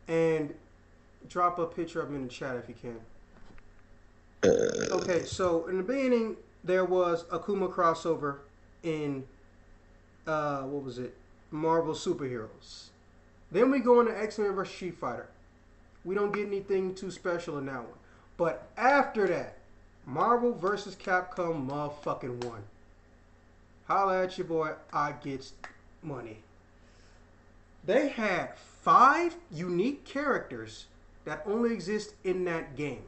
And drop a picture of him in the chat if you can. uh, Okay, so in the beginning there was a Kuma crossover in what was it? Marvel superheroes. Then we go into X Men vs Street Fighter. We don't get anything too special in that one. But after that, Marvel vs Capcom motherfucking 1. Holla at your boy, I gets money. They had 5 unique characters that only exist in that game.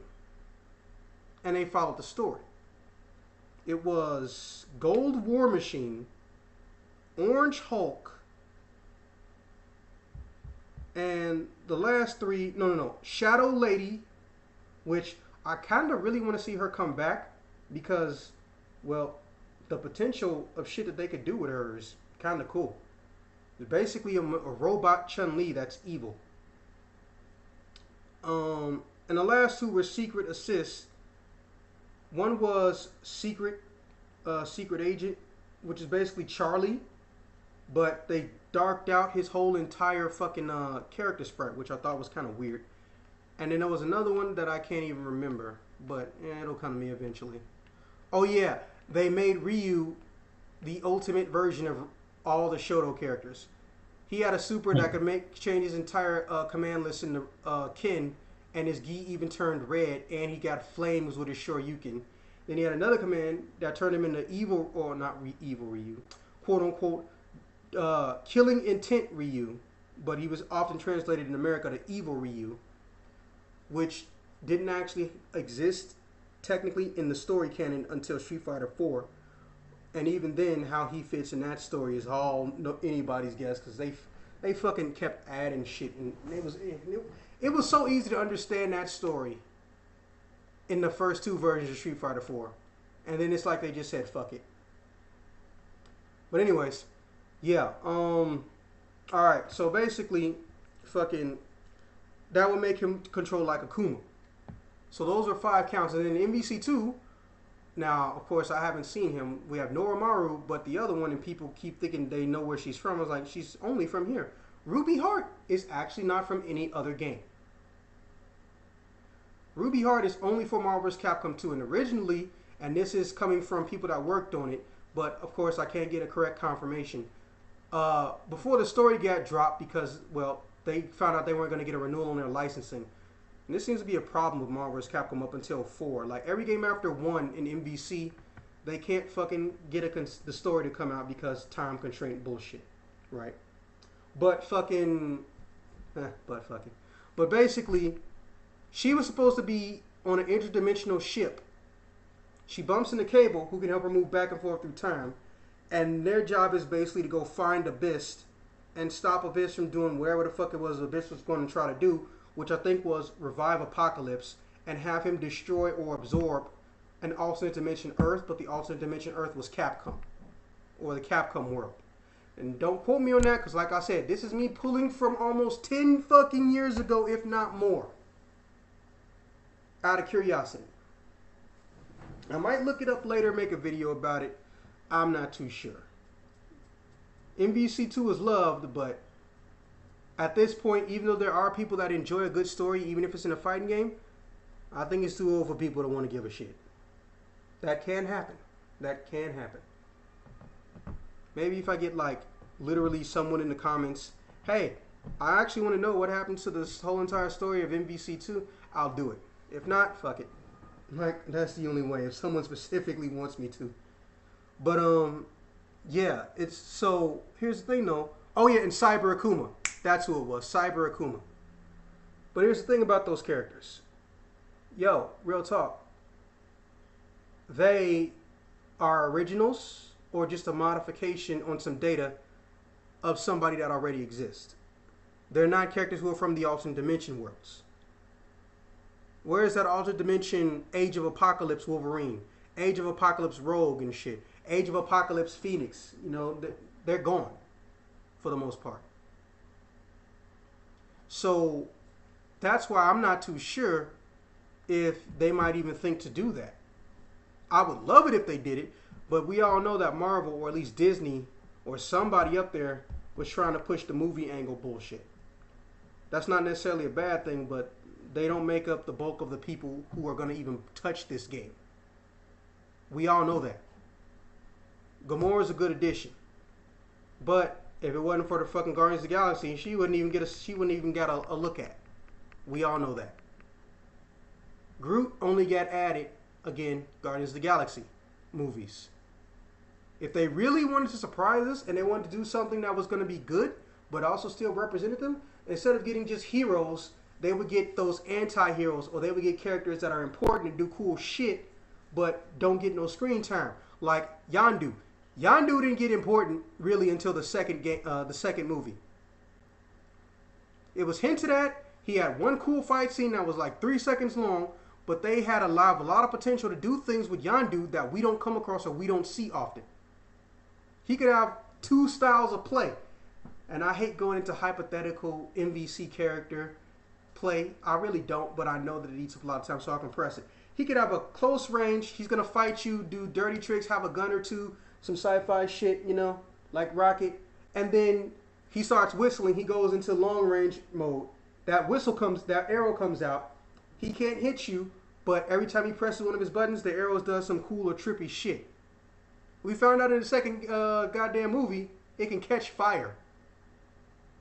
And they followed the story. It was Gold War Machine, Orange Hulk, and the last 3, no, Shadow Lady, which I kind of really want to see her come back because, well, the potential of shit that they could do with her is kind of cool. It's basically a robot Chun-Li that's evil. And the last 2 were Secret Assists. One was Secret Agent, which is basically Charlie, but they darked out his whole entire fucking character sprite, which I thought was kind of weird. And then there was another one that I can't even remember, but it'll come to me eventually. Oh yeah, they made Ryu the ultimate version of all the Shoto characters. He had a super that could change his entire command list into Kin, and his gi even turned red, and he got flames with his Shoryuken. Then he had another command that turned him into evil, or not evil Ryu, quote unquote, killing intent Ryu, but he was often translated in America to evil Ryu, which didn't actually exist technically in the story canon until Street Fighter 4. And even then, how he fits in that story is all anybody's guess because they fucking kept adding shit, and it was so easy to understand that story in the first 2 versions of Street Fighter 4, and then it's like they just said fuck it. But anyways, yeah. All right. So basically, fucking that would make him control like Akuma. So those are 5 counts, and then MVC2. Now, of course, I haven't seen him. We have Noromaru, but the other one, and people keep thinking they know where she's from. I was like, she's only from here. Ruby Heart is actually not from any other game. Ruby Heart is only for Marvel vs. Capcom 2, and originally, and this is coming from people that worked on it, but of course I can't get a correct confirmation. Before the story got dropped because, well, they found out they weren't going to get a renewal on their licensing. And this seems to be a problem with Marvel vs. Capcom up until 4. Like, every game after 1 in MVC, they can't fucking get the story to come out because time constraint bullshit. Right? But fucking... But basically, she was supposed to be on an interdimensional ship. She bumps into Cable, who can help her move back and forth through time. And their job is basically to go find Abyss and stop Abyss from doing whatever the fuck it was Abyss was going to try to do, which I think was revive Apocalypse and have him destroy or absorb an alternate dimension Earth, but the alternate dimension Earth was Capcom, or the Capcom world. And don't quote me on that, because like I said, this is me pulling from almost 10 fucking years ago, if not more, out of curiosity. I might look it up later, make a video about it. I'm not too sure. MVC2 is loved, but at this point, even though there are people that enjoy a good story, even if it's in a fighting game, I think it's too old for people to want to give a shit. That can happen. That can happen. Maybe if I get like literally someone in the comments, hey, I actually want to know what happens to this whole entire story of MVC2, I'll do it. If not, fuck it. Like, that's the only way, if someone specifically wants me to. But yeah, it's so here's the thing though. Oh yeah, and Cyber Akuma. That's who it was, Cyber Akuma. But here's the thing about those characters. Yo, real talk. They are originals or just a modification on some data of somebody that already exists. They're not characters who are from the alternate dimension worlds. Where is that alternate dimension Age of Apocalypse Wolverine, Age of Apocalypse Rogue and shit, Age of Apocalypse Phoenix? You know, they're gone for the most part. So that's why I'm not too sure if they might even think to do that. I would love it if they did it, but we all know that Marvel, or at least Disney, or somebody up there was trying to push the movie angle bullshit. That's not necessarily a bad thing, but they don't make up the bulk of the people who are going to even touch this game. We all know that. Gamora's a good addition, but if it wasn't for the fucking Guardians of the Galaxy, she wouldn't even get a look at. We all know that. Groot only got added, again, Guardians of the Galaxy movies. If they really wanted to surprise us and they wanted to do something that was going to be good, but also still represented them, instead of getting just heroes, they would get those anti-heroes, or they would get characters that are important and do cool shit, but don't get no screen time. Like Yondu. Yondu didn't get important really until the second movie. It was hinted at. He had one cool fight scene that was like 3 seconds long, but they had a lot of potential to do things with Yondu that we don't come across or we don't see often. He could have 2 styles of play. And I hate going into hypothetical MVC character play. I really don't, but I know that it eats up a lot of time, so I can press it. He could have a close range. He's going to fight you, do dirty tricks, have a gun or two, some sci-fi shit, you know, like Rocket. And then he starts whistling. He goes into long range mode. That arrow comes out. He can't hit you, but every time he presses one of his buttons, the arrow does some cool or trippy shit. We found out in the second goddamn movie, it can catch fire.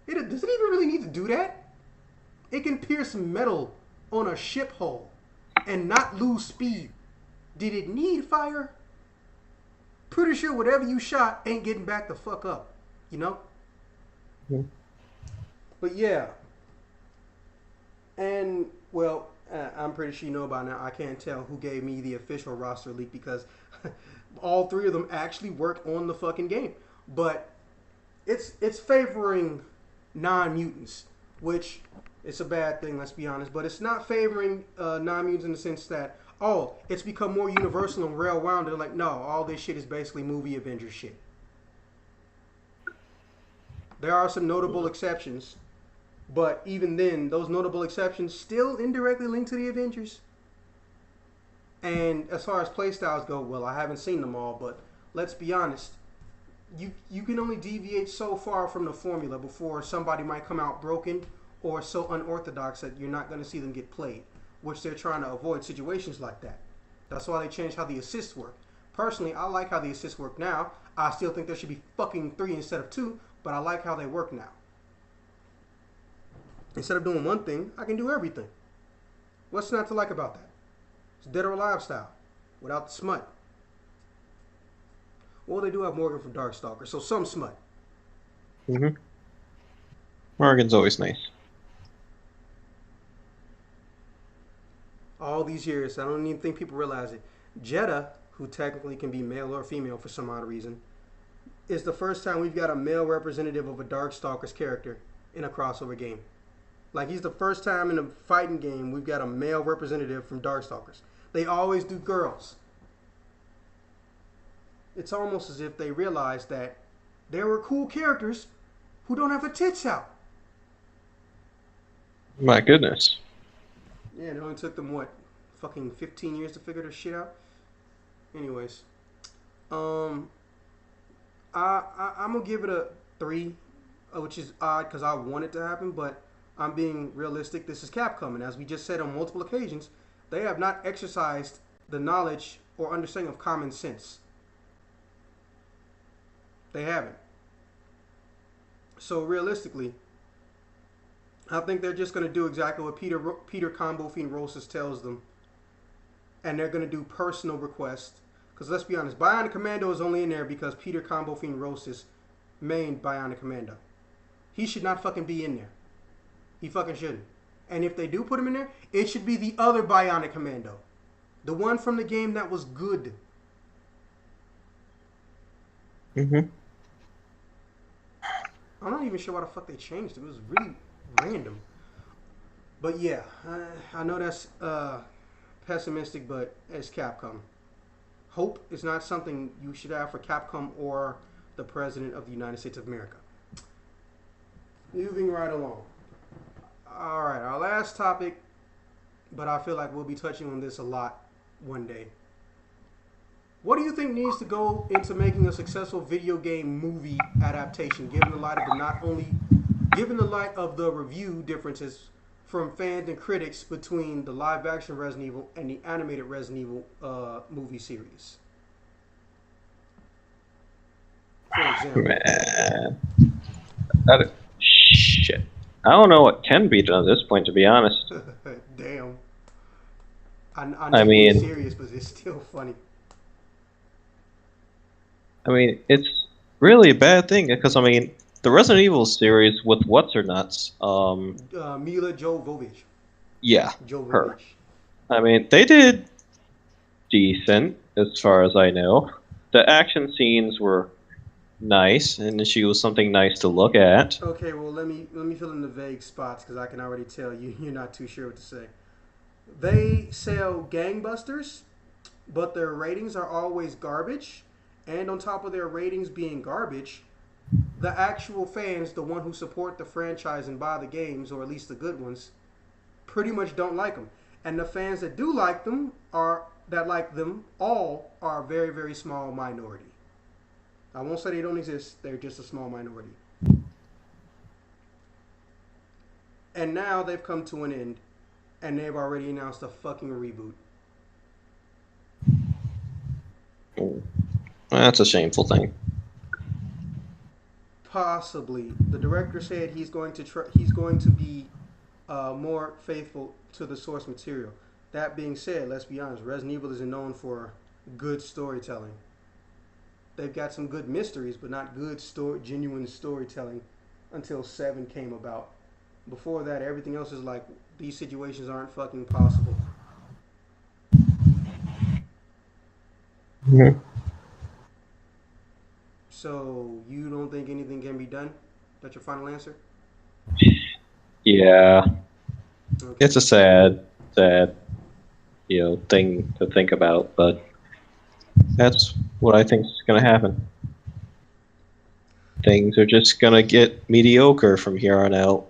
Does it even really need to do that? It can pierce metal on a ship hull and not lose speed. Did it need fire? Pretty sure whatever you shot ain't getting back the fuck up, you know? Yeah. But yeah. And, well, I'm pretty sure you know by now, I can't tell who gave me the official roster leak because all 3 of them actually work on the fucking game. But it's favoring non-mutants, which it's a bad thing, let's be honest. But it's not favoring non-mutants in the sense that, oh, it's become more universal and well-rounded. Like, no, all this shit is basically movie Avengers shit. There are some notable exceptions, but even then, those notable exceptions still indirectly link to the Avengers. And as far as playstyles go, well, I haven't seen them all, but let's be honest. You can only deviate so far from the formula before somebody might come out broken or so unorthodox that you're not going to see them get played, which they're trying to avoid situations like that. That's why they changed how the assists work. Personally, I like how the assists work now. I still think there should be fucking 3 instead of 2, but I like how they work now. Instead of doing one thing, I can do everything. What's not to like about that? It's Dead or Alive style, without the smut. Well, they do have Morgan from Darkstalker, so some smut. Mm-hmm. Morgan's always nice. All these years, I don't even think people realize it. Jeddah, who technically can be male or female for some odd reason, is the first time we've got a male representative of a Darkstalker's character in a crossover game. Like, he's the first time in a fighting game we've got a male representative from Darkstalkers. They always do girls. It's almost as if they realized that there were cool characters who don't have their tits out. My goodness. Yeah, it only took them, what, fucking 15 years to figure their shit out? Anyways. I'm going to give it a 3, which is odd because I want it to happen, but I'm being realistic. This is Capcom, and as we just said on multiple occasions, they have not exercised the knowledge or understanding of common sense. They haven't. So realistically, I think they're just going to do exactly what Peter Combo Fiend Rosas tells them, and they're going to do personal requests. Because let's be honest, Bionic Commando is only in there because Peter Combo Fiend Rosas mained Bionic Commando. He should not fucking be in there. He fucking shouldn't. And if they do put him in there, it should be the other Bionic Commando. The one from the game that was good. Mm-hmm. I'm not even sure why the fuck they changed it. It was really random. But yeah, I know that's pessimistic, but it's Capcom. Hope is not something you should have for Capcom or the President of the United States of America. Moving right along. Alright, our last topic, but I feel like we'll be touching on this a lot one day. What do you think needs to go into making a successful video game movie adaptation, given the light of the review differences from fans and critics between the live-action Resident Evil and the animated Resident Evil movie series? For example. Man. Shit. I don't know what can be done at this point, to be honest. Damn. I mean, it's serious, but it's still funny. I mean, it's really a bad thing because I mean, the Resident Evil series with What's Her Nuts, Mila Jovovich. yeah, Jovovich. her. I mean, they did decent as far as I know. The action scenes were nice, and she was something nice to look at. Okay, well let me fill in the vague spots because I can already tell you're not too sure what to say. They sell gangbusters, but their ratings are always garbage. And on top of their ratings being garbage, the actual fans, the one who support the franchise and buy the games, or at least the good ones, pretty much don't like them. And the fans that do like them are all are a very, very small minority. I won't say they don't exist, they're just a small minority. And now they've come to an end, and they've already announced a fucking reboot. That's a shameful thing. Possibly, the director said he's going to be more faithful to the source material. That being said, let's be honest, Resident Evil isn't known for good storytelling. They've got some good mysteries, but not good genuine storytelling until 7 came about. Before that, everything else is like, these situations aren't fucking possible. Mm-hmm. So, you don't think anything can be done? That's your final answer? Yeah. Okay. It's a sad, thing to think about, but that's what I think is going to happen. Things are just going to get mediocre from here on out.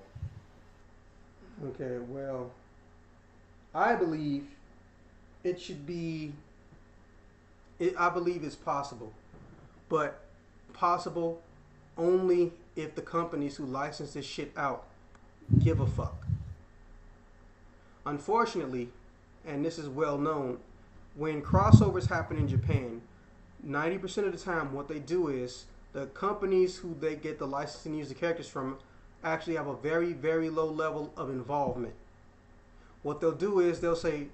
Okay, well, I believe it should be. I believe it's possible, but possible only if the companies who license this shit out give a fuck. Unfortunately, and this is well known, when crossovers happen in Japan, 90% of the time what they do is the companies who they get the licensing and use the characters from actually have a very, very low level of involvement. What they'll do is they'll say,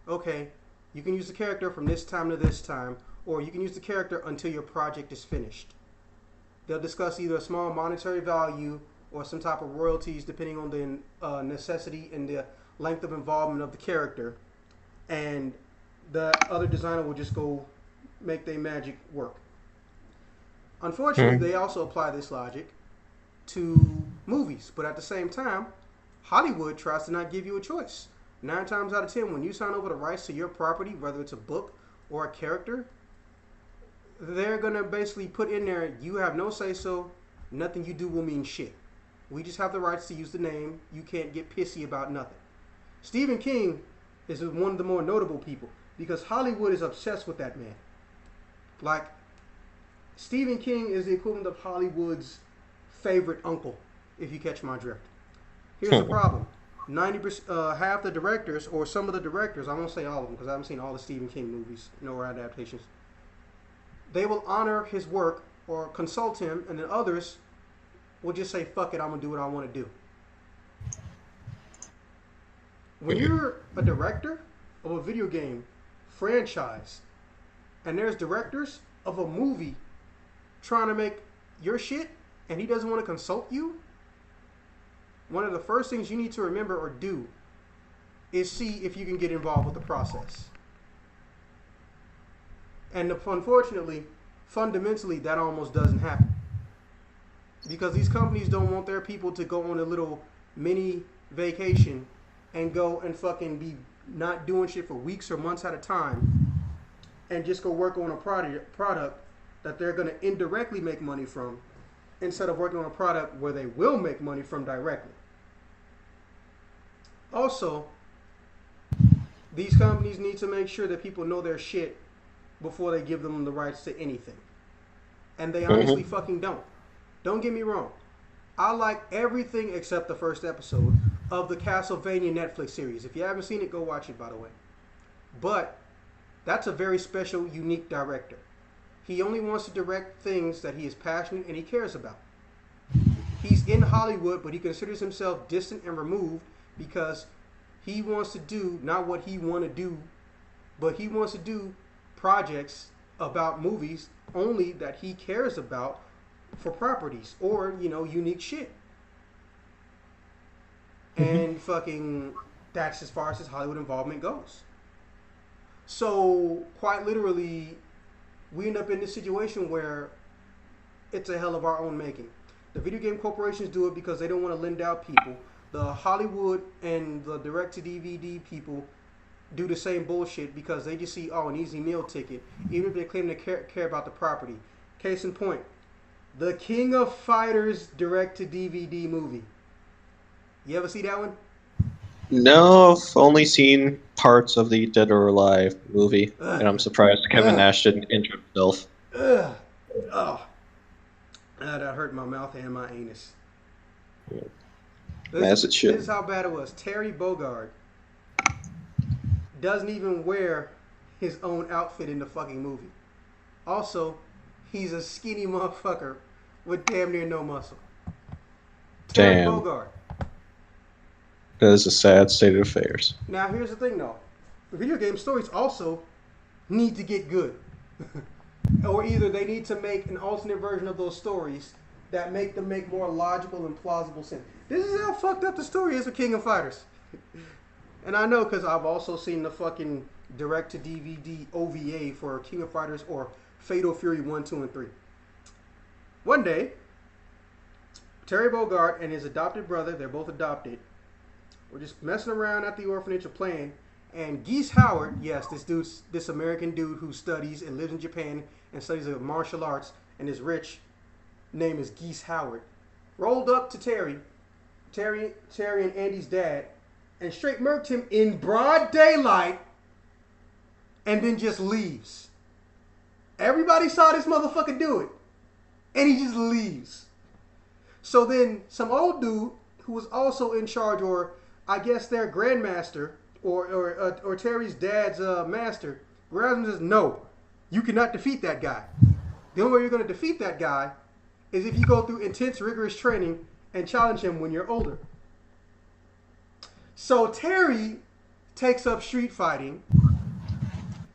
okay, you can use the character from this time to this time, or you can use the character until your project is finished. They'll discuss either a small monetary value or some type of royalties depending on the necessity and the length of involvement of the character. And the other designer will just go make their magic work. Unfortunately, they also apply this logic to movies. But at the same time, Hollywood tries to not give you a choice. 9 times out of 10, when you sign over the rights to your property, whether it's a book or a character, they're going to basically put in there, you have no say-so, nothing you do will mean shit. We just have the rights to use the name. You can't get pissy about nothing. Stephen King is one of the more notable people because Hollywood is obsessed with that man. Like, Stephen King is the equivalent of Hollywood's favorite uncle, if you catch my drift. Here's the problem. 90%, half the directors, or some of the directors, I won't say all of them because I haven't seen all the Stephen King movies, nor adaptations, they will honor his work or consult him, and then others will just say, fuck it, I'm going to do what I want to do. When you're a director of a video game franchise, and there's directors of a movie trying to make your shit, and he doesn't want to consult you, one of the first things you need to remember or do is see if you can get involved with the process. And unfortunately, fundamentally, that almost doesn't happen. Because these companies don't want their people to go on a little mini vacation and go and fucking be not doing shit for weeks or months at a time and just go work on a product that they're going to indirectly make money from instead of working on a product where they will make money from directly. Also, these companies need to make sure that people know their shit before they give them the rights to anything. And they honestly fucking don't. Don't get me wrong. I like everything except the first episode of the Castlevania Netflix series. If you haven't seen it, go watch it, by the way. But that's a very special, unique director. He only wants to direct things that he is passionate and he cares about. He's in Hollywood, but he considers himself distant and removed because he wants to do not what he want to do, but he wants to do projects about movies only that he cares about for properties or, you know, unique shit. And fucking that's as far as his Hollywood involvement goes. So quite literally, we end up in this situation where it's a hell of our own making. The video game corporations do it because they don't want to lend out people. The Hollywood and the direct-to-DVD people do the same bullshit because they just see, oh, an easy meal ticket, even if they claim to care about the property. Case in point, the King of Fighters direct-to-DVD movie. You ever see that one? No, I've only seen parts of the Dead or Alive movie, and I'm surprised Kevin Nash didn't injure himself. That hurt my mouth and my anus. As it should. This is how bad it was. Terry Bogard doesn't even wear his own outfit in the fucking movie. Also, he's a skinny motherfucker with damn near no muscle. Terry Bogard. That is a sad state of affairs. Now, here's the thing, though. The video game stories also need to get good. Or either they need to make an alternate version of those stories that make them make more logical and plausible sense. This is how fucked up the story is with King of Fighters. And I know because I've also seen the fucking direct-to-DVD OVA for King of Fighters or Fatal Fury 1, 2, and 3. One day, Terry Bogard and his adopted brother, they're both adopted, were just messing around at the orphanage or playing, and Geese Howard, yes, this American dude who studies and lives in Japan and studies martial arts and is rich, name is Geese Howard, rolled up to Terry and Andy's dad, and straight murked him in broad daylight, and then just leaves. Everybody saw this motherfucker do it, and he just leaves. So then some old dude who was also in charge, or I guess their grandmaster, or Terry's dad's master, grabs him and says, no, you cannot defeat that guy. The only way you're going to defeat that guy is if you go through intense, rigorous training and challenge him when you're older. So Terry takes up street fighting,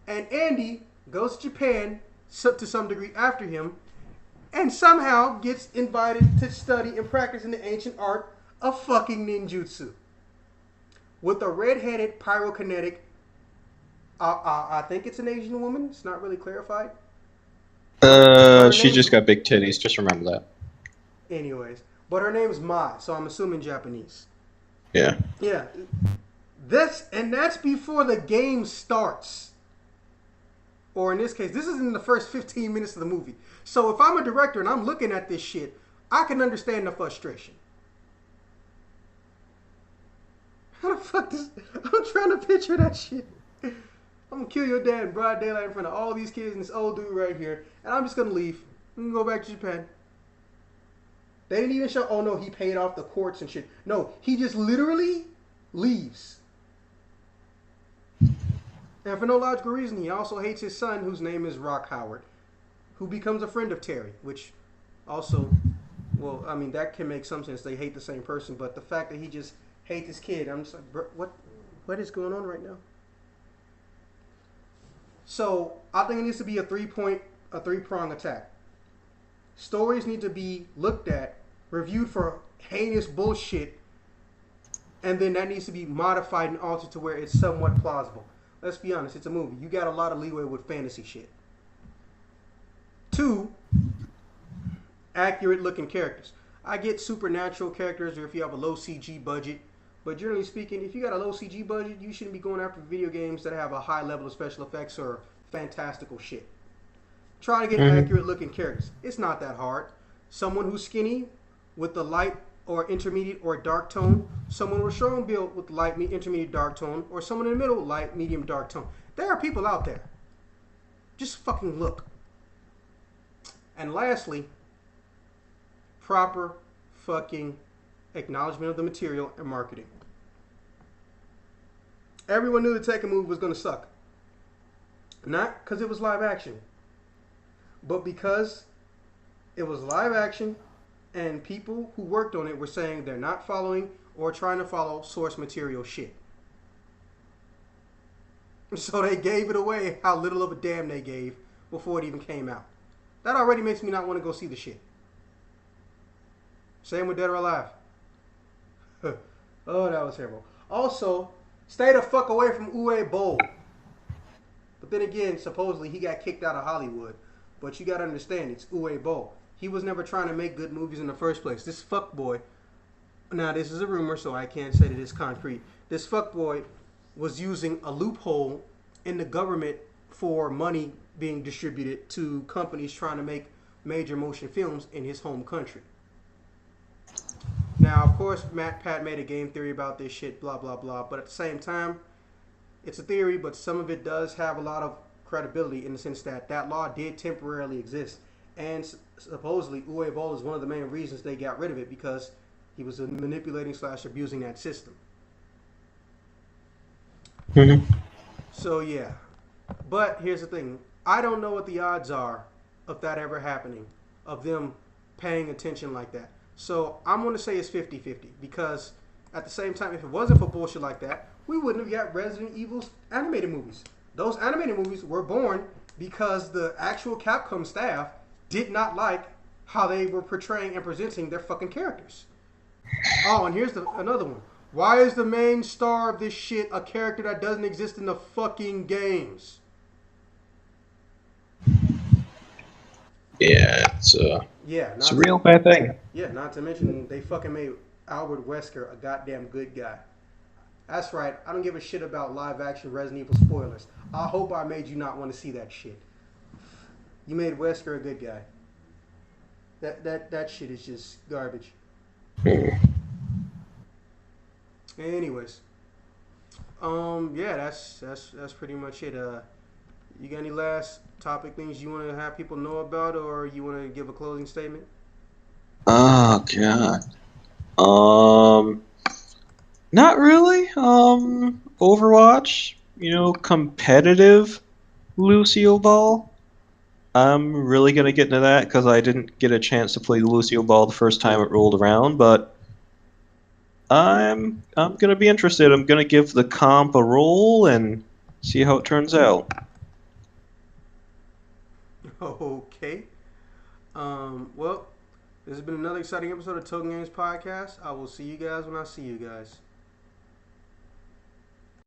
and Andy goes to Japan to some degree after him, and somehow gets invited to study and practice in the ancient art of fucking ninjutsu with a red-headed pyrokinetic. I think it's an Asian woman. It's not really clarified. She just got big titties. Just remember that. Anyways, but her name is Mai, so I'm assuming Japanese. Yeah. Yeah. That's before the game starts. Or in this case, this is in the first 15 minutes of the movie. So if I'm a director and I'm looking at this shit, I can understand the frustration. How the fuck does... I'm trying to picture that shit. I'm gonna kill your dad in broad daylight in front of all these kids and this old dude right here. And I'm just gonna leave. I'm gonna go back to Japan. They didn't even show, oh no, he paid off the courts and shit. No, he just literally leaves. And for no logical reason, he also hates his son, whose name is Rock Howard, who becomes a friend of Terry, which also, well, I mean, that can make some sense. They hate the same person, but the fact that he just hates his kid, I'm just like, bro, what is going on right now? So I think it needs to be a three-prong attack. Stories need to be looked at, reviewed for heinous bullshit, and then that needs to be modified and altered to where it's somewhat plausible. Let's be honest, it's a movie. You got a lot of leeway with fantasy shit. 2, accurate looking characters. I get supernatural characters or if you have a low CG budget, but generally speaking, if you got a low CG budget, you shouldn't be going after video games that have a high level of special effects or fantastical shit. Try to get accurate looking characters. It's not that hard. Someone who's skinny with the light or intermediate or dark tone, someone with strong build with light, intermediate, dark tone, or someone in the middle, light, medium, dark tone. There are people out there. Just fucking look. And lastly, proper fucking acknowledgement of the material and marketing. Everyone knew the Tekken movie was going to suck. Not because it was live action, but because it was live action and people who worked on it were saying they're not following or trying to follow source material shit. So they gave it away how little of a damn they gave before it even came out. That already makes me not want to go see the shit. Same with Dead or Alive. Oh, that was terrible. Also, stay the fuck away from Uwe Boll. But then again, supposedly he got kicked out of Hollywood. But you gotta understand, it's Uwe Boll. He was never trying to make good movies in the first place. This fuckboy, now this is a rumor, so I can't say that it's concrete. This fuckboy was using a loophole in the government for money being distributed to companies trying to make major motion films in his home country. Now, of course, Pat made a game theory about this shit, blah, blah, blah. But at the same time, it's a theory, but some of it does have a lot of credibility in the sense that that law did temporarily exist. And supposedly, Uwe Boll is one of the main reasons they got rid of it because he was manipulating / abusing that system. Mm-hmm. So, yeah. But here's the thing. I don't know what the odds are of that ever happening, of them paying attention like that. So I'm going to say it's 50-50 because at the same time, if it wasn't for bullshit like that, we wouldn't have got Resident Evil's animated movies. Those animated movies were born because the actual Capcom staff did not like how they were portraying and presenting their fucking characters. Oh, and here's another one. Why is the main star of this shit a character that doesn't exist in the fucking games? Yeah, it's a real bad thing. Yeah, not to mention they fucking made Albert Wesker a goddamn good guy. That's right. I don't give a shit about live action Resident Evil spoilers. I hope I made you not want to see that shit. You made Wesker a good guy. That shit is just garbage. Anyways, yeah, that's pretty much it. You got any last topic things you want to have people know about, or you want to give a closing statement? Oh god. Not really. Overwatch, competitive Lucio Ball. I'm really gonna get into that because I didn't get a chance to play Lucio Ball the first time it rolled around, but I'm gonna be interested. I'm gonna give the comp a roll and see how it turns out. Okay. Well, this has been another exciting episode of Token Games Podcast. I will see you guys when I see you guys.